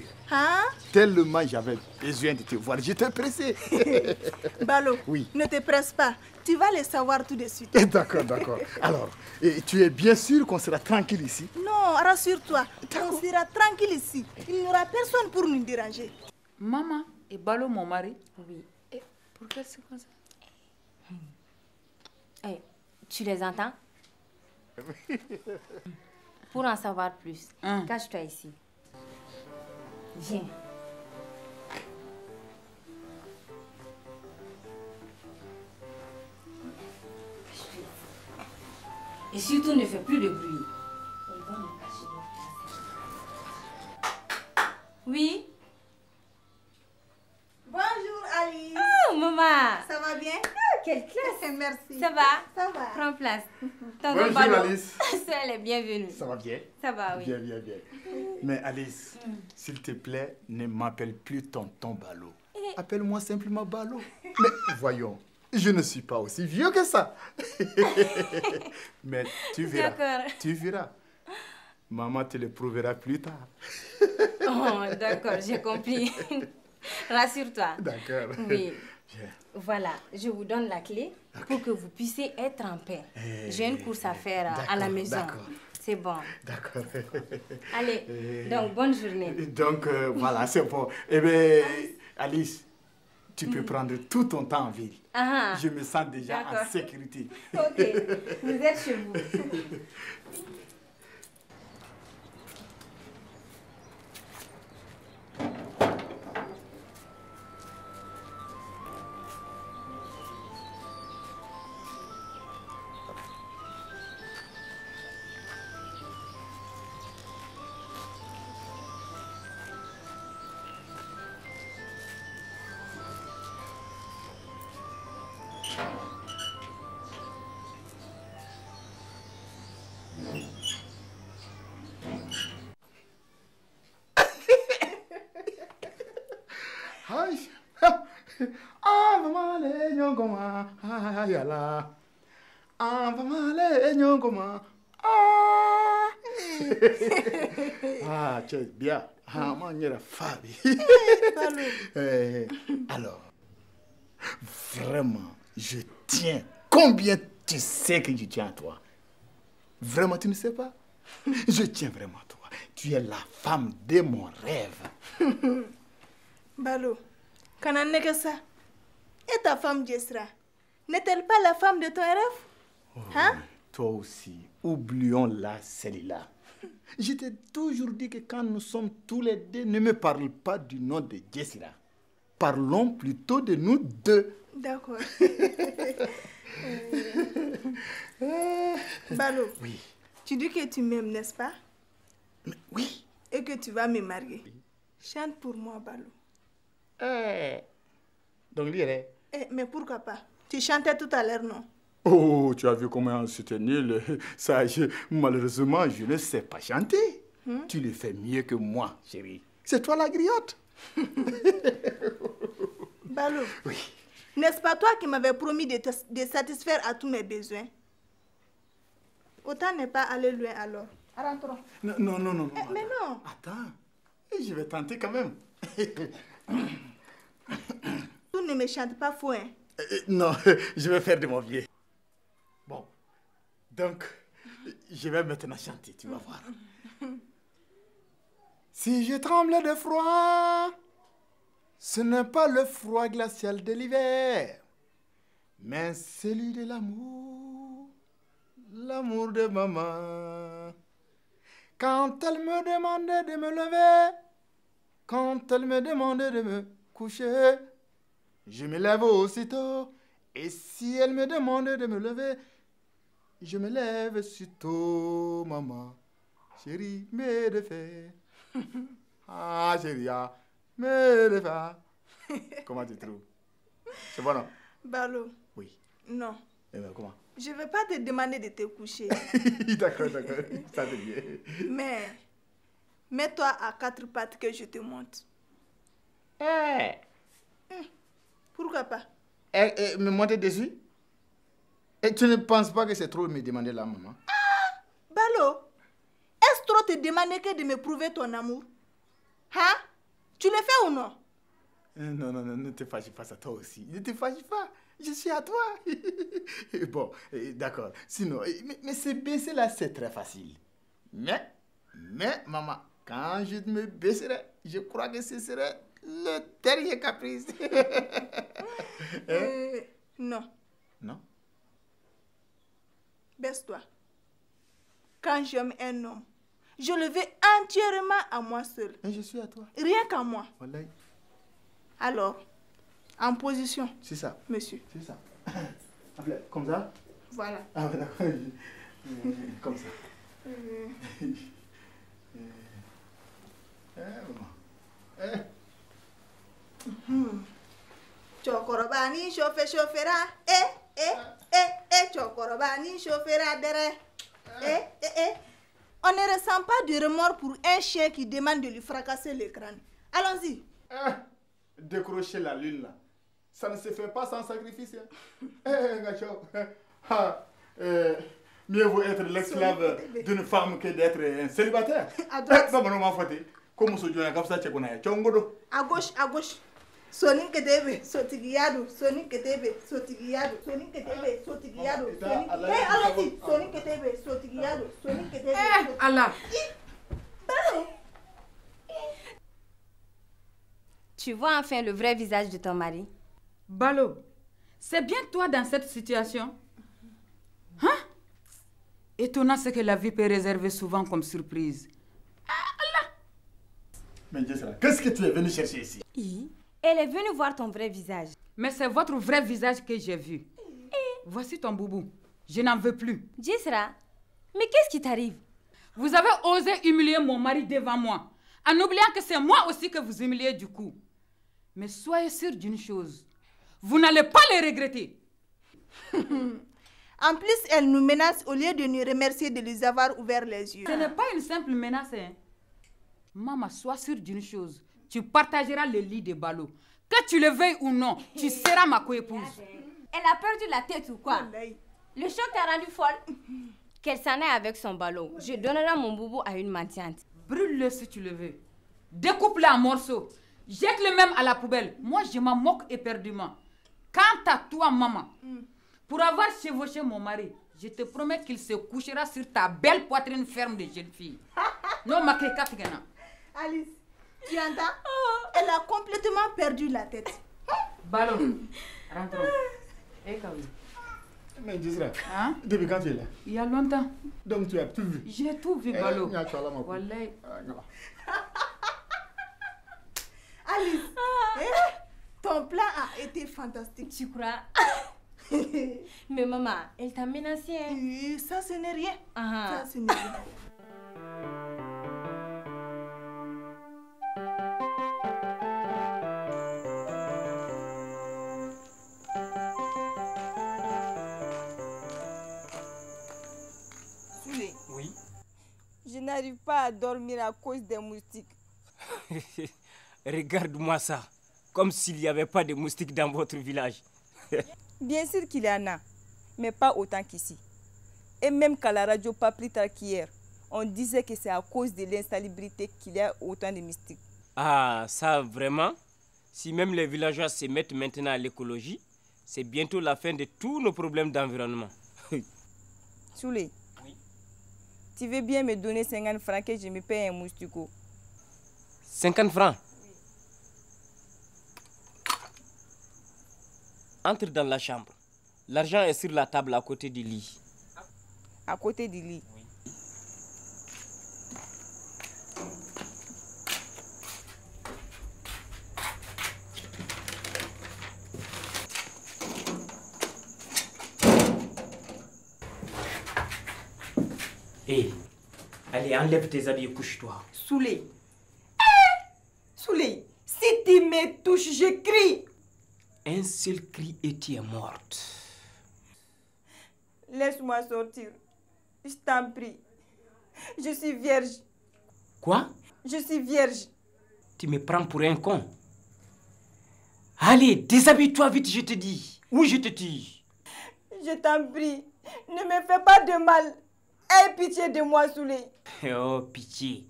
Tellement j'avais besoin de te voir. J'étais pressé. Balo, oui. Ne te presse pas. Tu vas le savoir tout de suite. D'accord, d'accord. Alors, tu es bien sûr qu'on sera tranquille ici? Non, rassure-toi. On sera tranquille ici. Il n'y aura personne pour nous déranger. Maman et Balo, mon mari? Oui. Et pourquoi c'est comme ça? Tu les entends? Pour en savoir plus, cache-toi ici. Viens. Et surtout, ne fais plus de bruit. Oui? Bonjour Alice. Oh, maman. Ça va bien? Quelle classe. Merci. Ça va? Ça va. Prends place. Bonjour Alice. Elle est bienvenue. Ça va bien? Ça va, oui. Bien, bien, bien. Mais Alice, s'il te plaît, ne m'appelle plus tonton Ballot. Appelle-moi simplement Ballot. Mais voyons, je ne suis pas aussi vieux que ça. Mais tu verras. D'accord. Tu verras. Maman te le prouvera plus tard. Oh, d'accord, j'ai compris. Rassure-toi. D'accord. Oui. Bien. Voilà, je vous donne la clé pour que vous puissiez être en paix. J'ai une course à faire à la maison. D'accord. C'est bon. D'accord. Allez, donc bonne journée. Donc voilà, c'est bon. Eh bien, Alice, tu peux prendre tout ton temps en ville. Ah, je me sens déjà d'accord. en sécurité. Ok, vous êtes chez vous. Ah, maman, les nyongoma, ah, yala. Ah, maman, les nyongoma, ah. Ah, tu es bien. Ah, maman, il y a la femme. Alors, vraiment, je tiens. Combien tu sais que je tiens à toi? Vraiment, tu ne sais pas? Je tiens vraiment à toi. Tu es la femme de mon rêve. Balo, quand on est que ça, et ta femme Jessra, n'est-elle pas la femme de ton rêve? Hein? Toi aussi, oublions-la, celle-là. Je t'ai toujours dit que quand nous sommes tous les deux, ne me parle pas du nom de Jessra. Parlons plutôt de nous deux. D'accord. Balo, oui. Tu dis que tu m'aimes, n'est-ce pas? Mais oui. Et que tu vas me marier. Oui. Chante pour moi, Balo. Donc, lire. Mais pourquoi pas? Tu chantais tout à l'heure, non? Oh, tu as vu comment c'était nul. Ça, malheureusement, je ne sais pas chanter. Tu le fais mieux que moi, chérie. C'est toi la griotte. Balo, oui. N'est-ce pas toi qui m'avais promis de satisfaire à tous mes besoins? Autant n'est pas aller loin alors. Rentrons. Non. Mais non. Attends, je vais tenter quand même. Tu ne me chantes pas faux, hein? Non, je vais faire de mon pied. Bon, donc, je vais maintenant chanter, tu vas voir. Si je tremble de froid, ce n'est pas le froid glacial de l'hiver, mais celui de l'amour, l'amour de maman. Quand elle me demande de me lever, quand elle me demande de me coucher, je me lève aussitôt. Et si elle me demande de me lever, je me lève aussitôt, maman. Chérie, me défais. Ah, chérie, me défais. Comment tu trouves? C'est bon, non? Balo. Oui. Non. Eh bien, comment? Je ne vais pas te demander de te coucher. D'accord. Ça c'est bien. Mais, mets-toi à 4 pattes que je te monte. Pourquoi pas? Me monter dessus? Et tu ne penses pas que c'est trop me demander là, maman? Balo, est-ce trop te demander que de me prouver ton amour? Hein? Tu le fais ou non? Non, ne te fâche pas à toi aussi. Ne te fâche pas. Je suis à toi. Bon, d'accord. Sinon, mais se baisser là, c'est très facile. Mais, maman, quand je me baisserai, je crois que ce serait le dernier caprice. Non. Non? Baisse-toi. Quand j'aime un homme, je le veux entièrement à moi seul. Et je suis à toi. Rien qu'à moi. Voilà. Alors, en position. C'est ça. Monsieur. C'est ça. Comme ça? Voilà. Ah, d'accord. Comme ça. Chokorobani chauffera. Chokorobani chauffera dere. On ne ressent pas de remords pour un chien qui demande de lui fracasser le crâne. Allons-y. Décrocher la lune là. Ça ne se fait pas sans sacrifice. Mieux vaut être l'esclave d'une femme que d'être un célibataire. À droite. À gauche, à gauche. Sonin que debe, sotigiyado, sonin que debe, sotigiyado, sonin que debe, sotigiyado, allons-y, sonin que debe, sotigiyado, sonin que debe. Allah. Tu vois enfin le vrai visage de ton mari? Balo, c'est bien toi dans cette situation? Hein? Étonnant ce que la vie peut réserver souvent comme surprise. Allah! Mais Jessra, qu'est-ce que tu es venu chercher ici? Elle est venue voir ton vrai visage. Mais c'est votre vrai visage que j'ai vu. Voici ton boubou. Je n'en veux plus. Jessra, mais qu'est-ce qui t'arrive? Vous avez osé humilier mon mari devant moi, en oubliant que c'est moi aussi que vous humiliez du coup. Mais soyez sûr d'une chose, vous n'allez pas le regretter. En plus, elle nous menace au lieu de nous remercier de nous avoir ouvert les yeux. Ce n'est pas une simple menace. Maman, sois sûre d'une chose. Tu partageras le lit de Balo. Que tu le veuilles ou non, tu seras ma coépouse. Elle a perdu la tête ou quoi? Le choc t'a rendu folle? Qu'elle s'en aille avec son ballon. Je donnerai mon boubou à une mendiante. Brûle-le si tu le veux. Découpe-le en morceaux. Jette-le même à la poubelle. Moi, je m'en moque éperdument. Quant à toi, maman, pour avoir chevauché mon mari, je te promets qu'il se couchera sur ta belle poitrine ferme de jeune fille. Non, ma kékatigana. Alice, tu entends? Elle a complètement perdu la tête. Ballon, rentrons. Eh, Kaoui. Mais Jessra, depuis quand tu es là? Il y a longtemps. Donc tu as tout vu? J'ai tout vu, Balo. Alice, ton plan a été fantastique. Tu crois? Mais maman, elle t'a menacé. Ça, ce n'est rien. Ça, ce n'est rien. Oui. Je n'arrive pas à dormir à cause des moustiques. Regarde-moi ça, comme s'il n'y avait pas de moustiques dans votre village. Bien sûr qu'il y en a, mais pas autant qu'ici. Et même qu'à la radio, pas plus tard qu'hier, on disait que c'est à cause de l'insalubrité qu'il y a autant de moustiques. Ah, ça vraiment? Si même les villageois se mettent maintenant à l'écologie, c'est bientôt la fin de tous nos problèmes d'environnement. Souley, tu veux bien me donner 50 francs que je me paye un moustico? 50 francs? Entre dans la chambre. L'argent est sur la table à côté du lit. À côté du lit? Oui. Hé, allez, enlève tes habits et couche-toi. Souley. Souley, si tu me touches, je crie. Un seul cri et tu es morte. Laisse-moi sortir. Je t'en prie. Je suis vierge. Quoi? Je suis vierge. Tu me prends pour un con. Allez, déshabille-toi vite, je te dis. Ou je te tue. Je t'en prie. Ne me fais pas de mal. Aie pitié de moi, Souley. Oh, pitié.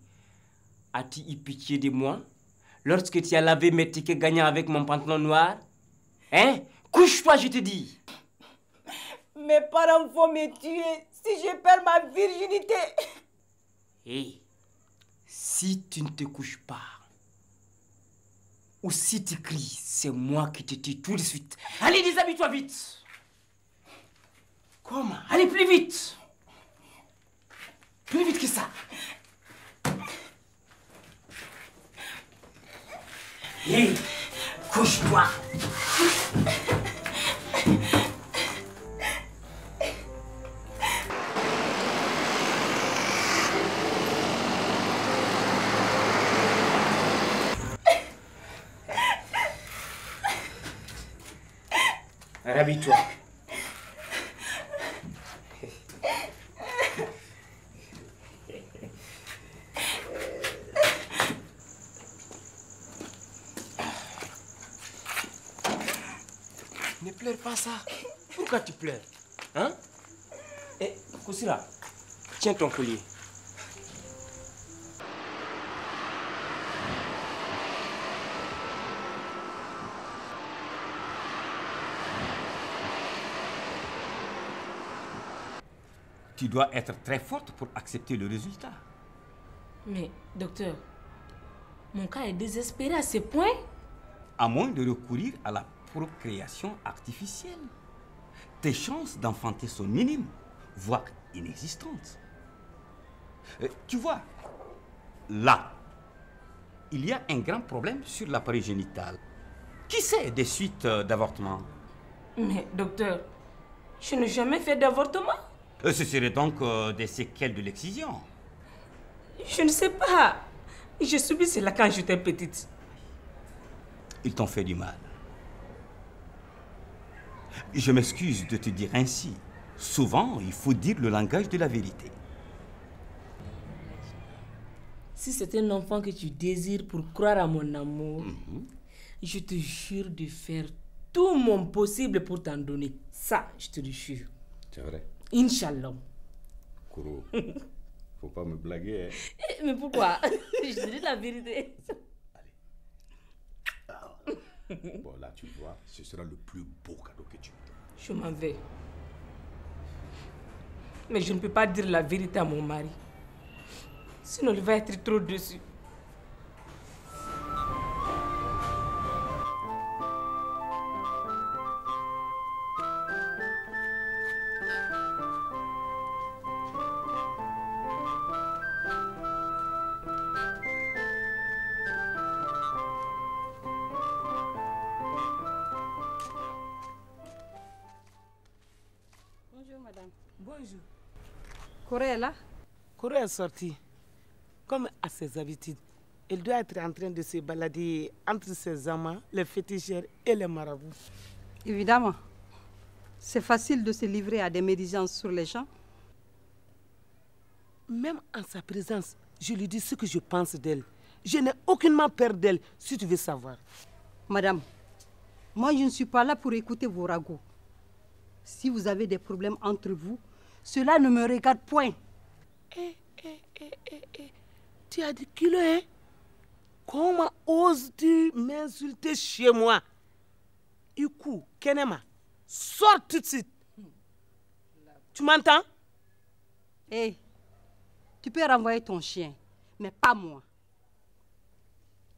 As-tu eu pitié de moi lorsque tu as lavé mes tickets gagnants avec mon pantalon noir? Hein? Couche-toi, je te dis. Mes parents vont me tuer si je perds ma virginité. Hé, si tu ne te couches pas, ou si tu cries, c'est moi qui te tue tout de suite. Allez, déshabille-toi vite. Comment? Allez plus vite. Plus vite que ça. Hé, couche-toi. Rhabille-toi. Ne pleure pas ça. Pourquoi tu pleures? Hein? Eh, Koussira, tiens ton collier. Tu dois être très forte pour accepter le résultat. Mais, docteur, mon cas est désespéré à ce point. À moins de recourir à la procréation artificielle. Tes chances d'enfanter sont minimes, voire inexistantes. Tu vois, là, il y a un grand problème sur l'appareil génital. Qui sait des suites d'avortement? Mais, docteur, je n'ai jamais fait d'avortement. Ce serait donc des séquelles de l'excision. Je ne sais pas. J'ai subi cela quand j'étais petite. Ils t'ont fait du mal. Je m'excuse de te dire ainsi. Souvent, il faut dire le langage de la vérité. Si c'est un enfant que tu désires pour croire à mon amour, je te jure de faire tout mon possible pour t'en donner. Ça, je te le jure. C'est vrai. Inch'Allah. Kourou, faut pas me blaguer. Hein. Mais pourquoi? Je te dis la vérité. Bon, là, tu vois, ce sera le plus beau cadeau que tu me donnes. Je m'en vais. Mais je ne peux pas dire la vérité à mon mari. Sinon, il va être trop déçu. Bonjour. Corée est là? Corée est sortie. Comme à ses habitudes, elle doit être en train de se balader entre ses amants, les féticheurs et les marabouts. Évidemment. C'est facile de se livrer à des médisances sur les gens. Même en sa présence, je lui dis ce que je pense d'elle. Je n'ai aucunement peur d'elle, si tu veux savoir. Madame, moi je ne suis pas là pour écouter vos ragots. Si vous avez des problèmes entre vous, cela ne me regarde point. Tu as dit kilo, hein? Comment oses-tu m'insulter chez moi? Ikou, Kenema, sors tout de suite. Tu m'entends? Tu peux renvoyer ton chien, mais pas moi.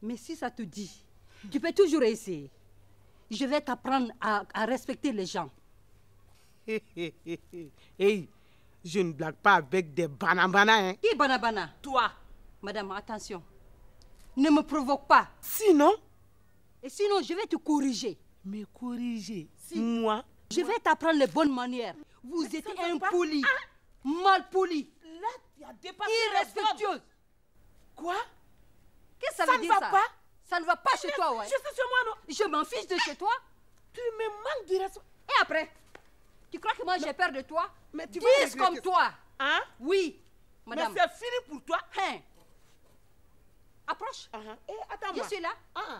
Mais si ça te dit, tu peux toujours essayer. Je vais t'apprendre à respecter les gens. Je ne blague pas avec des banabana, hein? Qui banabana? Toi. Madame, attention. Ne me provoque pas. Sinon? Et sinon, je vais te corriger. Me corriger? Si. Moi? Je vais t'apprendre les bonnes manières. Vous êtes impoli, mal poli, là, tu as dépassé irrespectueuse. Quoi? Qu'est-ce que ça veut dire ça? Pas? Ça ne va pas chez toi, ouais. Je suis chez moi, non? Je m'en fiche de chez toi. Tu me manques de respect. Et après? Tu crois que moi j'ai peur de toi? Mais tu dis comme toi. Hein? Oui, madame. Mais c'est fini pour toi. Hein? Approche. Attends-moi. Je suis là.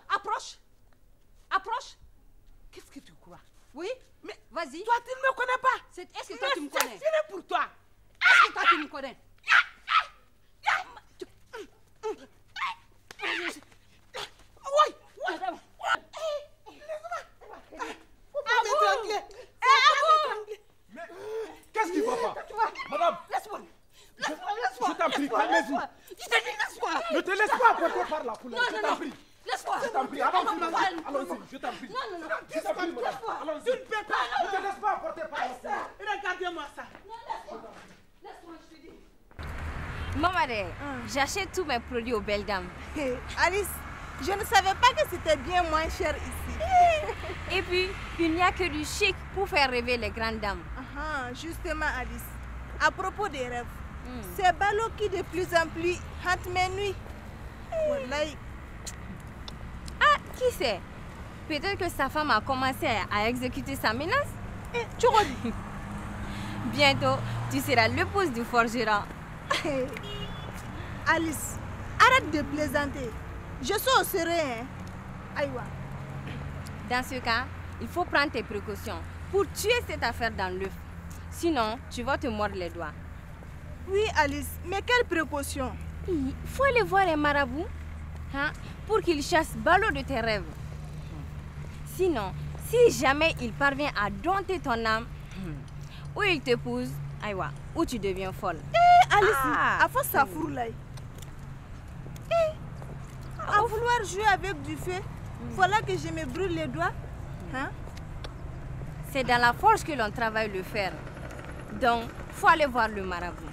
Approche. Approche. Qu'est-ce que tu crois? Oui? Mais vas-y. Toi, tu ne me connais pas. Est-ce que toi, tu me connais? C'est fini pour toi. Est-ce que toi, tu me connais? Oui. Madame. Qu'est-ce qui va pas? Madame! Laisse-moi! Je t'en prie, calmez-vous! Je te dis, laisse-moi! Ne te laisse pas apporter par la foulée! Je t'en prie! Laisse-moi! Je t'en prie, allons-y, je t'en prie! Non, Je t'en prie, madame! Allons-y! Tu ne peux pas! Ne te laisse pas apporter par la foulée! Regardez-moi ça! Non, laisse-moi! Laisse-moi, je te dis! Maman, j'achète tous mes produits aux belles dames. Alice, je ne savais pas que c'était bien moins cher ici. Et puis, il n'y a que du chic pour faire rêver les grandes dames. Justement, Alice, à propos des rêves, c'est Balo qui de plus en plus hante mes nuits. Wallahi. Ah, qui sait? Peut-être que sa femme a commencé à exécuter sa menace. Tu redis. Bientôt, tu seras l'épouse du forgeron. Alice, arrête de plaisanter. Je suis au serein. Aïwa. Dans ce cas, il faut prendre tes précautions pour tuer cette affaire dans l'œuf. Sinon, tu vas te mordre les doigts. Oui, Alice, mais quelles précautions? Il faut aller voir un marabout pour qu'il chasse Balo de tes rêves. Sinon, si jamais il parvient à dompter ton âme, ou il t'épouse, aïwa, ou tu deviens folle. Alice, à force ça fourre là. À vouloir jouer avec du feu, voilà que je me brûle les doigts. C'est dans la forge que l'on travaille le fer. Donc, faut aller voir le marabout.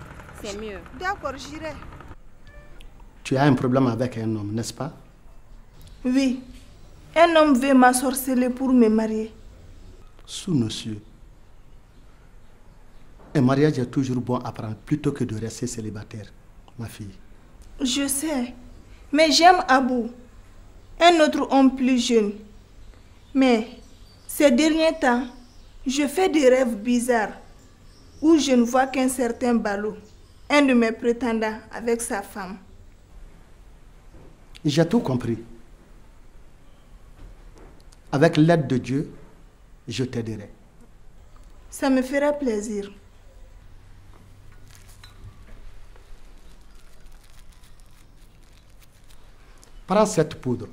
C'est mieux. D'accord, j'irai. Tu as un problème avec un homme, n'est-ce pas? Oui. Un homme veut m'ensorceler pour me marier. Sous nos cieux. Un mariage est toujours bon à prendre plutôt que de rester célibataire, ma fille. Je sais. Mais j'aime Abou. Un autre homme plus jeune. Mais ces derniers temps, je fais des rêves bizarres où je ne vois qu'un certain Balo, un de mes prétendants avec sa femme. J'ai tout compris. Avec l'aide de Dieu, je t'aiderai. Ça me fera plaisir. Prends cette poudre.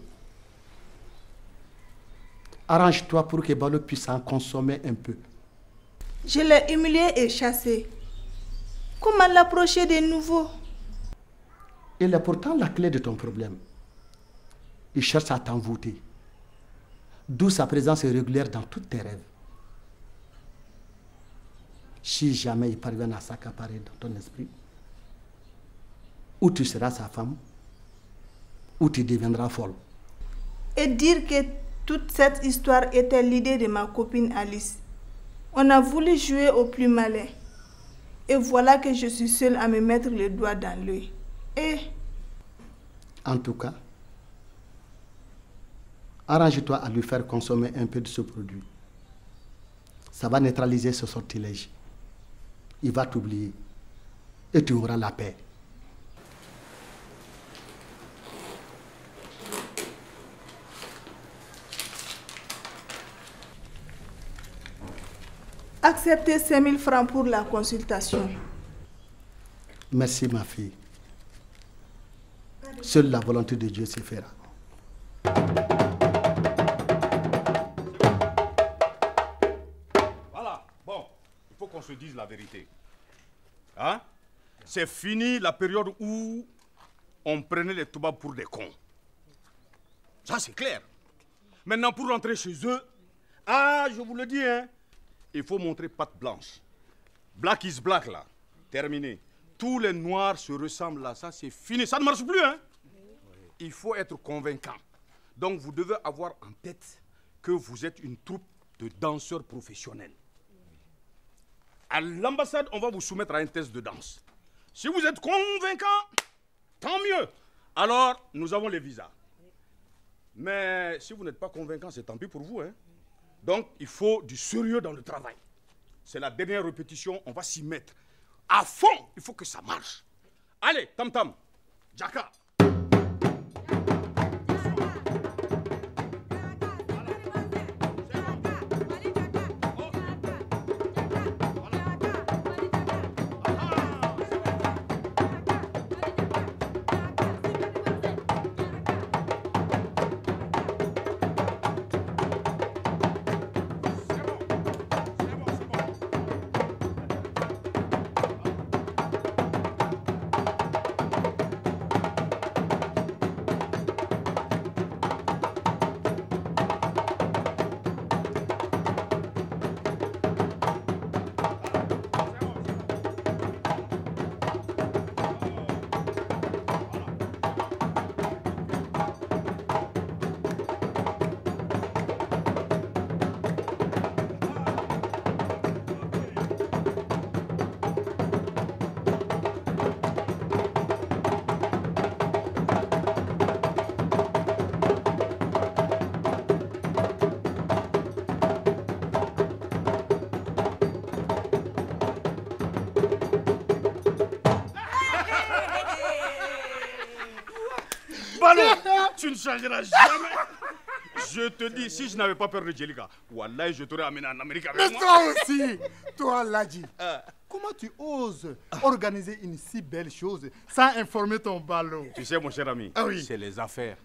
Arrange-toi pour que Balo puisse en consommer un peu. Je l'ai humilié et chassé. Comment l'approcher de nouveau? Il est pourtant la clé de ton problème. Il cherche à t'envoûter. D'où sa présence régulière dans tous tes rêves. Si jamais il parvient à s'accaparer dans ton esprit, ou tu seras sa femme, ou tu deviendras folle. Et dire que toute cette histoire était l'idée de ma copine Alice. On a voulu jouer au plus malin. Et voilà que je suis seule à me mettre le doigt dans l'œil. Et... En tout cas, arrange-toi à lui faire consommer un peu de ce produit. Ça va neutraliser ce sortilège. Il va t'oublier. Et tu auras la paix. Acceptez 5 000 francs pour la consultation. Merci ma fille. Seule la volonté de Dieu se fera. Voilà, bon, il faut qu'on se dise la vérité. Hein? C'est fini la période où on prenait les toubabs pour des cons. Ça c'est clair. Maintenant pour rentrer chez eux, je vous le dis, hein, il faut montrer patte blanche. Black is black là, terminé. Tous les noirs se ressemblent là, ça c'est fini, ça ne marche plus, hein. Il faut être convaincant. Donc vous devez avoir en tête que vous êtes une troupe de danseurs professionnels. À l'ambassade, on va vous soumettre à un test de danse. Si vous êtes convaincant, tant mieux. Alors, nous avons les visas. Mais si vous n'êtes pas convaincant, c'est tant pis pour vous, hein. Donc, il faut du sérieux dans le travail. C'est la dernière répétition, on va s'y mettre. À fond, il faut que ça marche. Allez, Tam Tam, Jaka. Tu ne changeras jamais. Je te dis, si je n'avais pas peur de Djelika, Wallah, je t'aurais amené en Amérique avec Mais moi. toi aussi, toi Ladji, comment tu oses organiser une si belle chose sans informer ton ballon? Tu sais, mon cher ami, oui. c'est les affaires.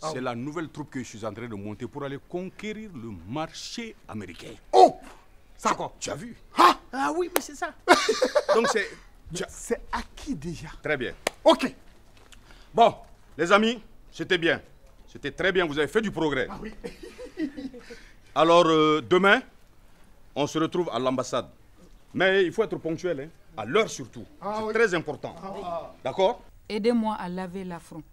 Ah C'est oui. la nouvelle troupe que je suis en train de monter pour aller conquérir le marché américain. Oh, ça quoi? Tu as vu? Ah oui, mais c'est ça. Donc c'est... C'est acquis déjà. Très bien. Ok. Bon, les amis, c'était bien. C'était très bien, vous avez fait du progrès. Ah oui. Alors, demain, on se retrouve à l'ambassade. Mais il faut être ponctuel, hein, à l'heure surtout. C'est très important. D'accord? Aidez-moi à laver l'affront.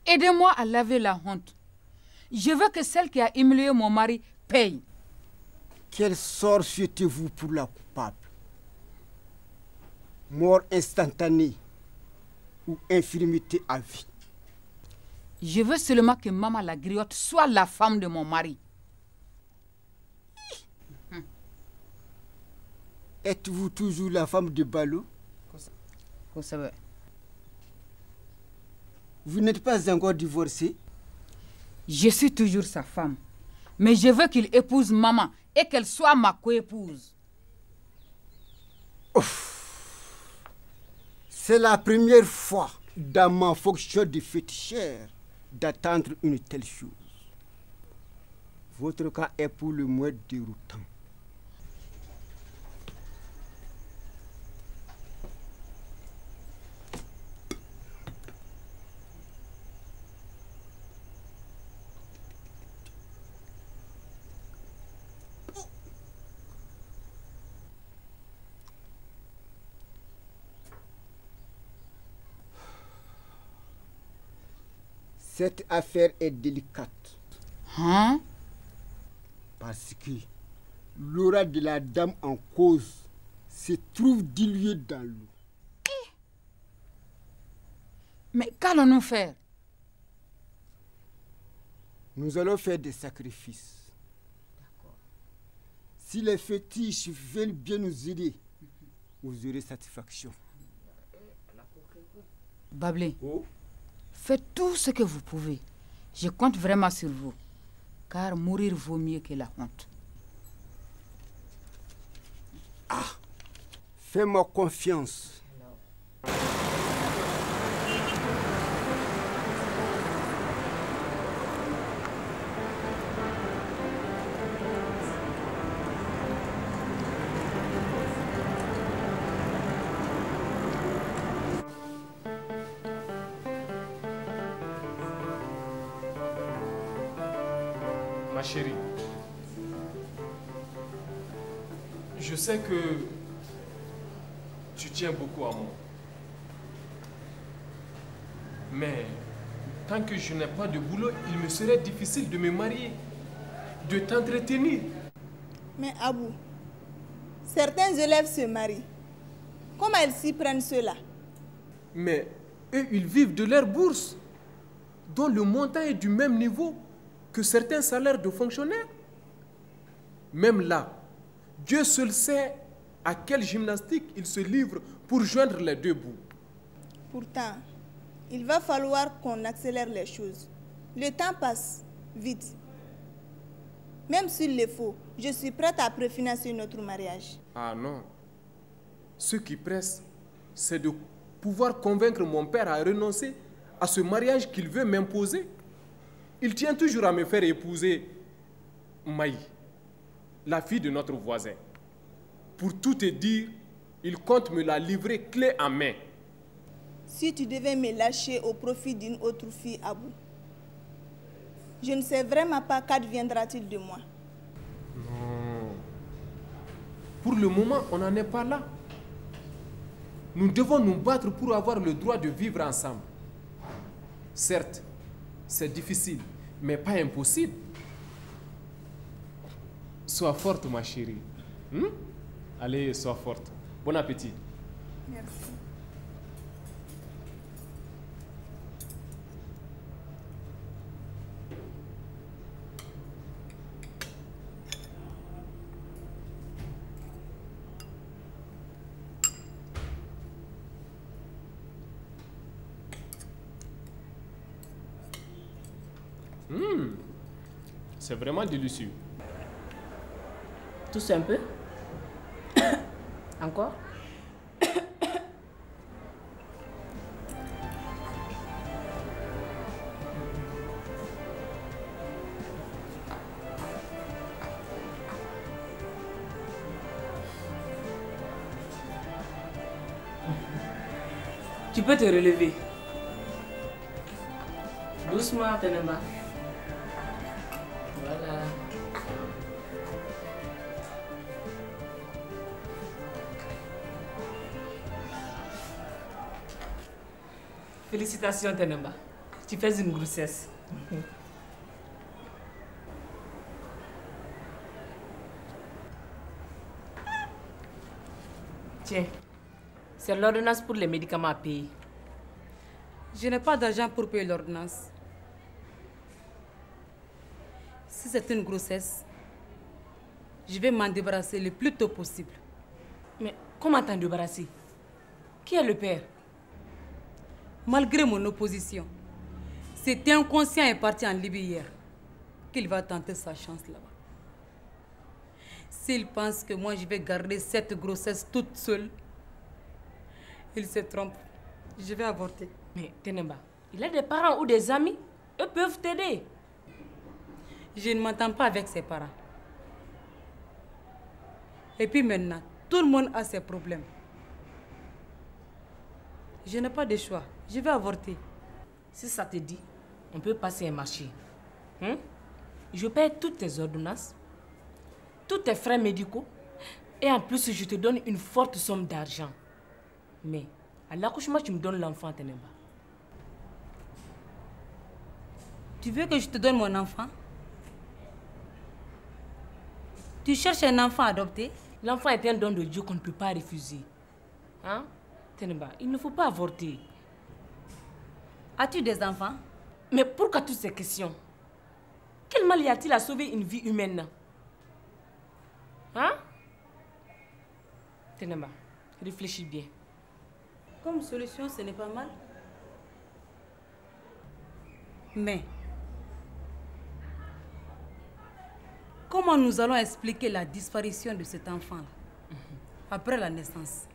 Aidez-moi à laver la honte. Je veux que celle qui a humilié mon mari paye. Quel sort souhaitez-vous pour la coupable? Mort instantanée ou infirmité à vie? Je veux seulement que maman la griotte soit la femme de mon mari. Êtes-vous toujours la femme de Balo? Vous n'êtes pas encore divorcée? Je suis toujours sa femme. Mais je veux qu'il épouse maman et qu'elle soit ma coépouse. C'est la première fois dans ma fonction de féticheur d'attendre une telle chose. Votre cas est pour le moins déroutant. Cette affaire est délicate. Hein? Parce que l'aura de la dame en cause se trouve diluée dans l'eau. Mais qu'allons-nous faire? Nous allons faire des sacrifices. Si les fétiches veulent bien nous aider, vous aurez satisfaction. Bablé, faites tout ce que vous pouvez. Je compte vraiment sur vous. Car mourir vaut mieux que la honte. Fais-moi confiance. Ma chérie, je sais que tu tiens beaucoup à moi. Mais tant que je n'ai pas de boulot, il me serait difficile de me marier, de t'entretenir. Mais Abou, certains élèves se marient. Comment ils s'y prennent cela? Mais eux, ils vivent de leur bourse, dont le montant est du même niveau que certains salaires de fonctionnaires. Même là, Dieu seul sait à quelle gymnastique ils se livrent pour joindre les deux bouts. Pourtant, il va falloir qu'on accélère les choses. Le temps passe vite. Même s'il le faut, je suis prête à préfinancer notre mariage. Ah non. Ce qui presse, c'est de pouvoir convaincre mon père à renoncer à ce mariage qu'il veut m'imposer. Il tient toujours à me faire épouser Maï, la fille de notre voisin. Pour tout te dire, il compte me la livrer clé en main. Si tu devais me lâcher au profit d'une autre fille, Abou, je ne sais vraiment pas qu'adviendra-t-il de moi. Non. Pour le moment, on n'en est pas là. Nous devons nous battre pour avoir le droit de vivre ensemble. Certes, c'est difficile, mais pas impossible. Sois forte, ma chérie. Allez, sois forte. Bon appétit. Merci. C'est vraiment délicieux. Tousse un peu. Encore. Tu peux te relever. Doucement, Tenema. Voilà. Félicitations, Tenema. Tu fais une grossesse. Tiens, c'est l'ordonnance pour les médicaments à payer. Je n'ai pas d'argent pour payer l'ordonnance. Si c'est une grossesse, je vais m'en débarrasser le plus tôt possible. Mais comment t'en débarrasser? Qui est le père? Malgré mon opposition, cet inconscient est parti en Libye hier. Qu'il va tenter sa chance là-bas. S'il pense que moi je vais garder cette grossesse toute seule, il se trompe. Je vais avorter. Mais Tenemba, il a des parents ou des amis? Eux peuvent t'aider. Je ne m'entends pas avec ses parents. Et puis maintenant, tout le monde a ses problèmes. Je n'ai pas de choix. Je vais avorter. Si ça te dit, on peut passer un marché. Je paye toutes tes ordonnances, tous tes frais médicaux, et en plus, je te donne une forte somme d'argent. Mais à l'accouchement, tu me donnes l'enfant, Tenemba. Tu veux que je te donne mon enfant? Tu cherches un enfant adopté? L'enfant est un don de Dieu qu'on ne peut pas refuser. Hein? Tenemba, il ne faut pas avorter. As-tu des enfants? Mais pourquoi toutes ces questions? Quel mal y a-t-il à sauver une vie humaine? Hein? Tenemba, réfléchis bien. Comme solution, ce n'est pas mal. Mais comment nous allons expliquer la disparition de cet enfant après la naissance?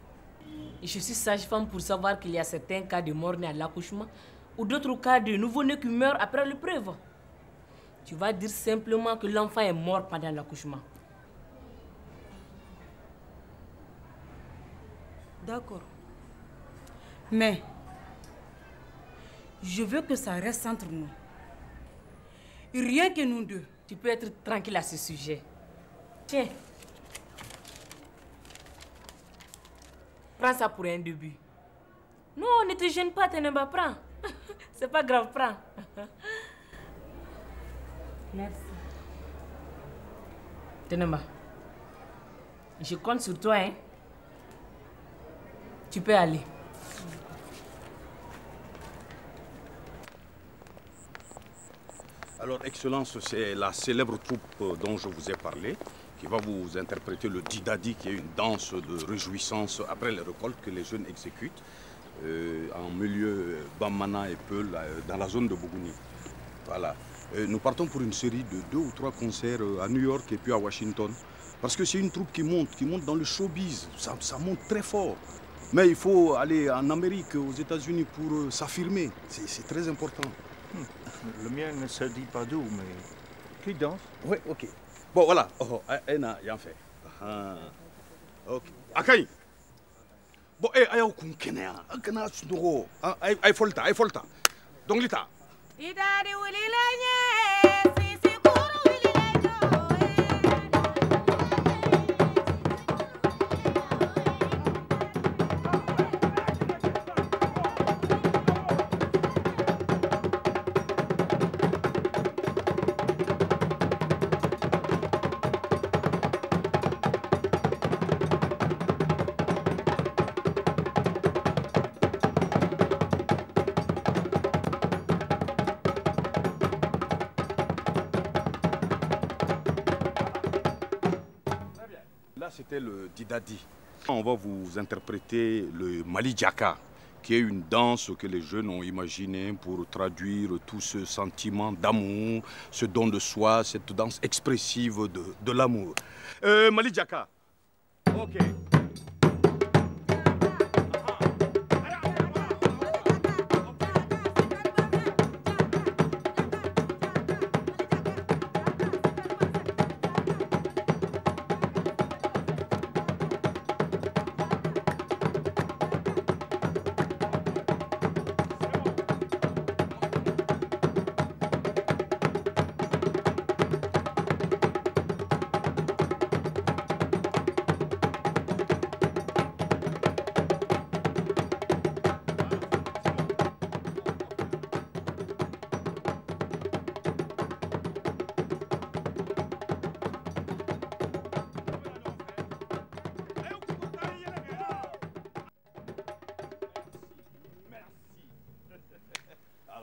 Et je suis sage-femme pour savoir qu'il y a certains cas de mort-né à l'accouchement ou d'autres cas de nouveau-né qui meurent après l'épreuve. Tu vas dire simplement que l'enfant est mort pendant l'accouchement. D'accord. Mais je veux que ça reste entre nous. Rien que nous deux. Tu peux être tranquille à ce sujet. Tiens. Prends ça pour un début. Non, ne te gêne pas, Tenemba, prends. C'est pas grave, prends. Merci. Tenemba, je compte sur toi, hein. Tu peux aller. Alors, Excellence, c'est la célèbre troupe dont je vous ai parlé qui va vous interpréter le Didadi, qui est une danse de réjouissance après les récoltes que les jeunes exécutent en milieu Bamana et Peul, dans la zone de Bougouni. Voilà. Nous partons pour une série de 2 ou 3 concerts à New York et puis à Washington. Parce que c'est une troupe qui monte dans le showbiz. Ça monte très fort. Mais il faut aller en Amérique, aux États-Unis pour s'affirmer. C'est très important. Le mien ne se dit pas d'où, mais qui danse? Oui, ok. Bon, voilà. Oh, Ena, y'en fait. Ok. Akai. Bon, ayaw kun kenya. Akana sudoro. Ay folta. Donc lita. Idari ulilanye. C'était le Didadi. On va vous interpréter le Mali Djaka, qui est une danse que les jeunes ont imaginée pour traduire tout ce sentiment d'amour, ce don de soi, cette danse expressive de l'amour. Mali Djaka. Ok.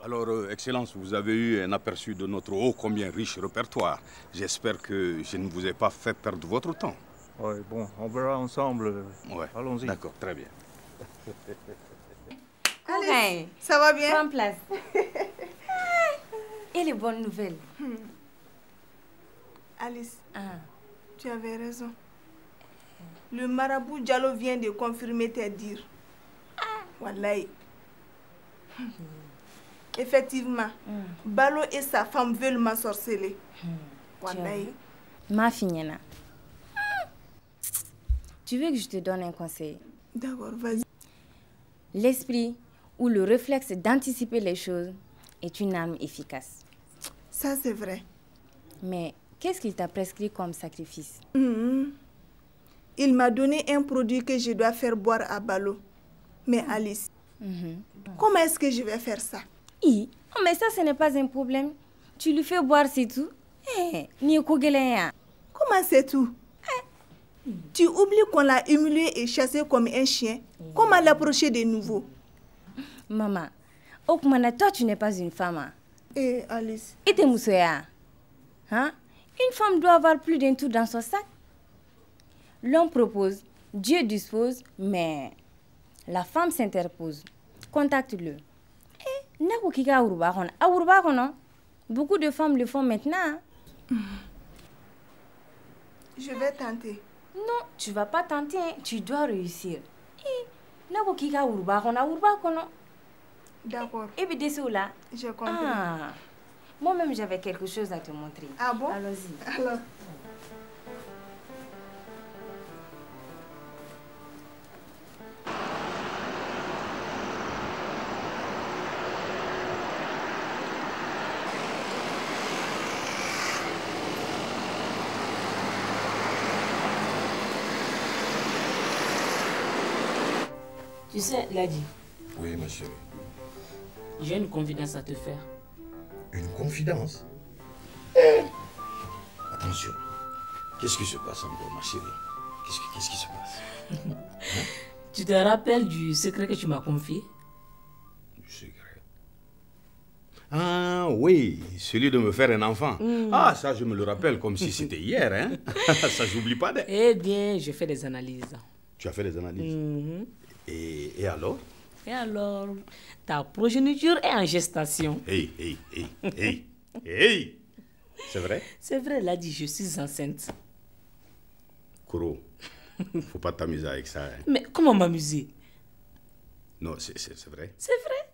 Alors, Excellence, vous avez eu un aperçu de notre ô combien riche répertoire. J'espère que je ne vous ai pas fait perdre votre temps. Oui, bon, on verra ensemble. Ouais. Allons-y. D'accord, très bien. Allez, ça va bien? Prends place. Et les bonnes nouvelles? Alice, tu avais raison. Le marabout Diallo vient de confirmer tes dires. Wallahi. Effectivement, Balo et sa femme veulent m'ensorceler. Wallahi. Ma fille, tu veux que je te donne un conseil? D'accord, vas-y. L'esprit ou le réflexe d'anticiper les choses est une arme efficace. Ça, c'est vrai. Mais qu'est-ce qu'il t'a prescrit comme sacrifice? Il m'a donné un produit que je dois faire boire à Balo. Mais Alice, comment est-ce que je vais faire ça? Oh, mais ça, ce n'est pas un problème. Tu lui fais boire, c'est tout. Comment c'est tout? Tu oublies qu'on l'a humilié et chassé comme un chien. Comment l'approcher de nouveau? Maman, Okmana, toi, tu n'es pas une femme. Et Alice? Et tes moussoya? Hein? Une femme doit avoir plus d'un tout dans son sac. L'homme propose, Dieu dispose, mais la femme s'interpose. Contacte-le. Beaucoup de femmes le font maintenant. Je vais tenter. Non, tu vas pas tenter, tu dois réussir. D'accord. Et puis dessous là. J'ai compris. Moi-même j'avais quelque chose à te montrer. Ah bon? Allons-y. Alors. Tu sais, Ladi. Oui, ma chérie. J'ai une confidence à te faire. Une confidence? Attention. Qu'est-ce qui se passe encore, ma chérie? Qu'est-ce qui se passe? Tu te rappelles du secret que tu m'as confié? Du secret? Ah oui, celui de me faire un enfant. Ah, ça, je me le rappelle comme si c'était hier, hein? Ça, j'oublie pas. Eh bien, j'ai fait des analyses. Tu as fait des analyses? Et alors? Et alors, ta progéniture est en gestation. Hey! C'est vrai? C'est vrai, Ladi, je suis enceinte. Kouro, faut pas t'amuser avec ça. Hein. Mais comment m'amuser? Non, c'est vrai. C'est vrai.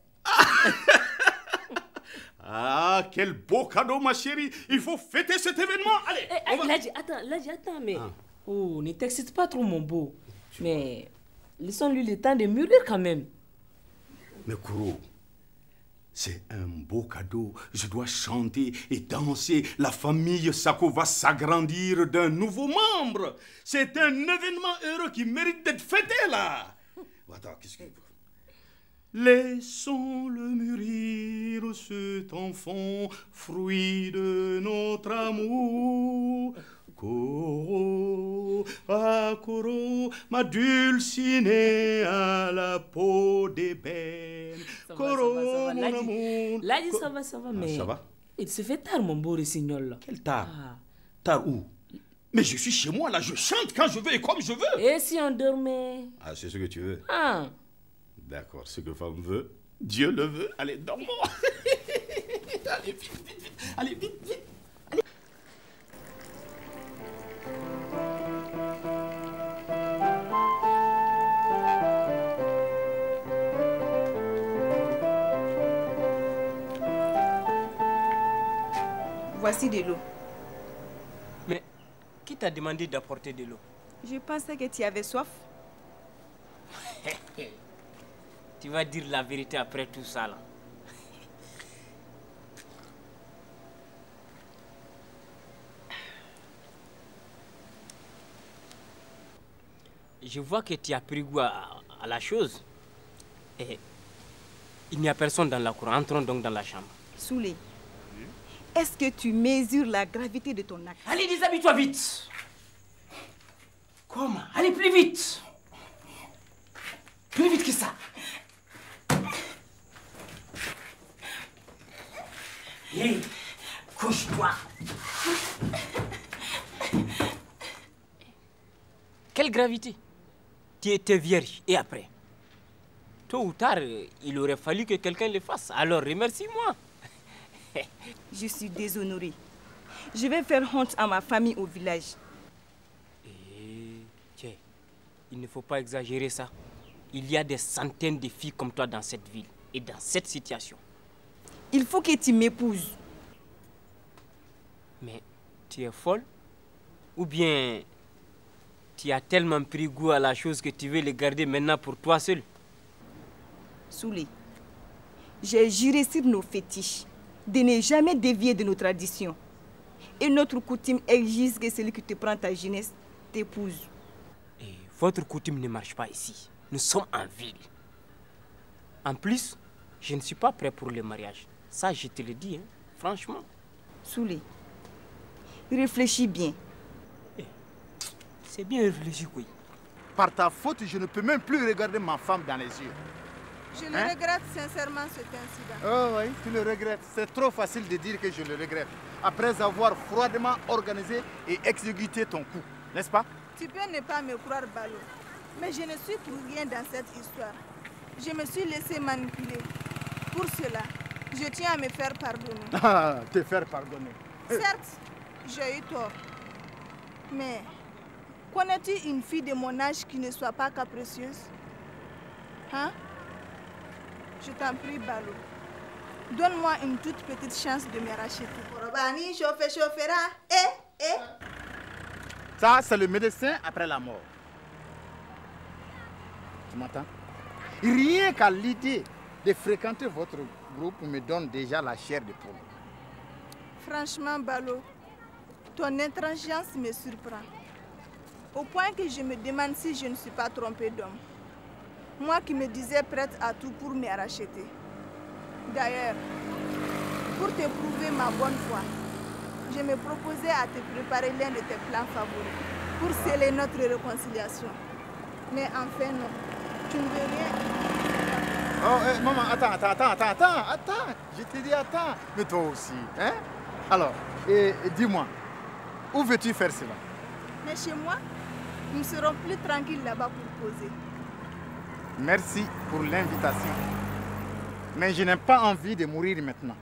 Ah, quel beau cadeau, ma chérie. Il faut fêter cet événement. Allez, Ladi, attends, mais... Oh, ne t'excite pas trop, mon beau. Mais laissons-lui le temps de mûrir quand même. Mais Kouro, c'est un beau cadeau. Je dois chanter et danser. La famille Sako va s'agrandir d'un nouveau membre. C'est un événement heureux qui mérite d'être fêté, là. Attends, qu'est-ce que... Laissons-le mûrir, cet enfant, fruit de notre amour. Kouro, ah Kouro, ma dulcinée à la peau d'ébène. Kouro, mon amour. Ladi, ça va, mais... Ça va? Il se fait tard, mon beau rossignol. Quel tard? Tard où? Mais je suis chez moi, là, je chante quand je veux et comme je veux. Et si on dormait? Ah, c'est ce que tu veux. D'accord, ce que femme veut, Dieu le veut. Allez, dormons. Allez, vite, vite, vite. Allez, vite, vite. Allez. Voici de l'eau. Mais qui t'a demandé d'apporter de l'eau? Je pensais que tu avais soif. Tu vas dire la vérité après tout ça là. Je vois que tu as pris goût à la chose. Et il n'y a personne dans la cour. Entrons donc dans la chambre. Soulé, est-ce que tu mesures la gravité de ton acte? Allez, déshabille-toi vite. Comment? Allez, plus vite. Plus vite que ça. Hé, couche-toi. Quelle gravité? Tu étais vierge et après? Tôt ou tard, il aurait fallu que quelqu'un le fasse. Alors remercie-moi. Je suis déshonorée. Je vais faire honte à ma famille au village. Tiens, il ne faut pas exagérer ça. Il y a des centaines de filles comme toi dans cette ville et dans cette situation. Il faut que tu m'épouses. Mais tu es folle? Ou bien tu as tellement pris goût à la chose que tu veux le garder maintenant pour toi seul? Soulé, j'ai juré sur nos fétiches de ne jamais dévier de nos traditions. Et notre coutume exige que celui qui te prend ta jeunesse t'épouse. Et votre coutume ne marche pas ici. Nous sommes en ville. En plus, je ne suis pas prêt pour le mariage. Ça, je te le dis, hein, franchement. Soulé, réfléchis bien. C'est bien réfléchi, oui. Par ta faute, je ne peux même plus regarder ma femme dans les yeux. Je le regrette sincèrement cet incident. Oh oui, tu le regrettes. C'est trop facile de dire que je le regrette. Après avoir froidement organisé et exécuté ton coup, n'est-ce pas? Tu peux ne pas me croire, Balo. Mais je ne suis pour rien dans cette histoire. Je me suis laissé manipuler. Pour cela, je tiens à me faire pardonner. Ah, te faire pardonner. Certes, j'ai eu tort. Mais connais-tu une fille de mon âge qui ne soit pas capricieuse? Hein? Je t'en prie, Balo. Donne-moi une toute petite chance de me racheter. Ça, c'est le médecin après la mort. Tu m'entends? Rien qu'à l'idée de fréquenter votre groupe me donne déjà la chair de poule. Franchement, Balo, ton intransigeance me surprend. Au point que je me demande si je ne suis pas trompée d'homme. Moi qui me disais prête à tout pour me racheter. D'ailleurs, pour te prouver ma bonne foi, je me proposais à te préparer l'un de tes plans favoris pour sceller notre réconciliation. Mais enfin non, tu ne veux rien. Oh, maman, attends. Je t'ai dit attends. Mais toi aussi, hein? Alors, dis-moi, où veux-tu faire cela? Mais chez moi, nous serons plus tranquilles là-bas pour poser. Merci pour l'invitation. Mais je n'ai pas envie de mourir maintenant.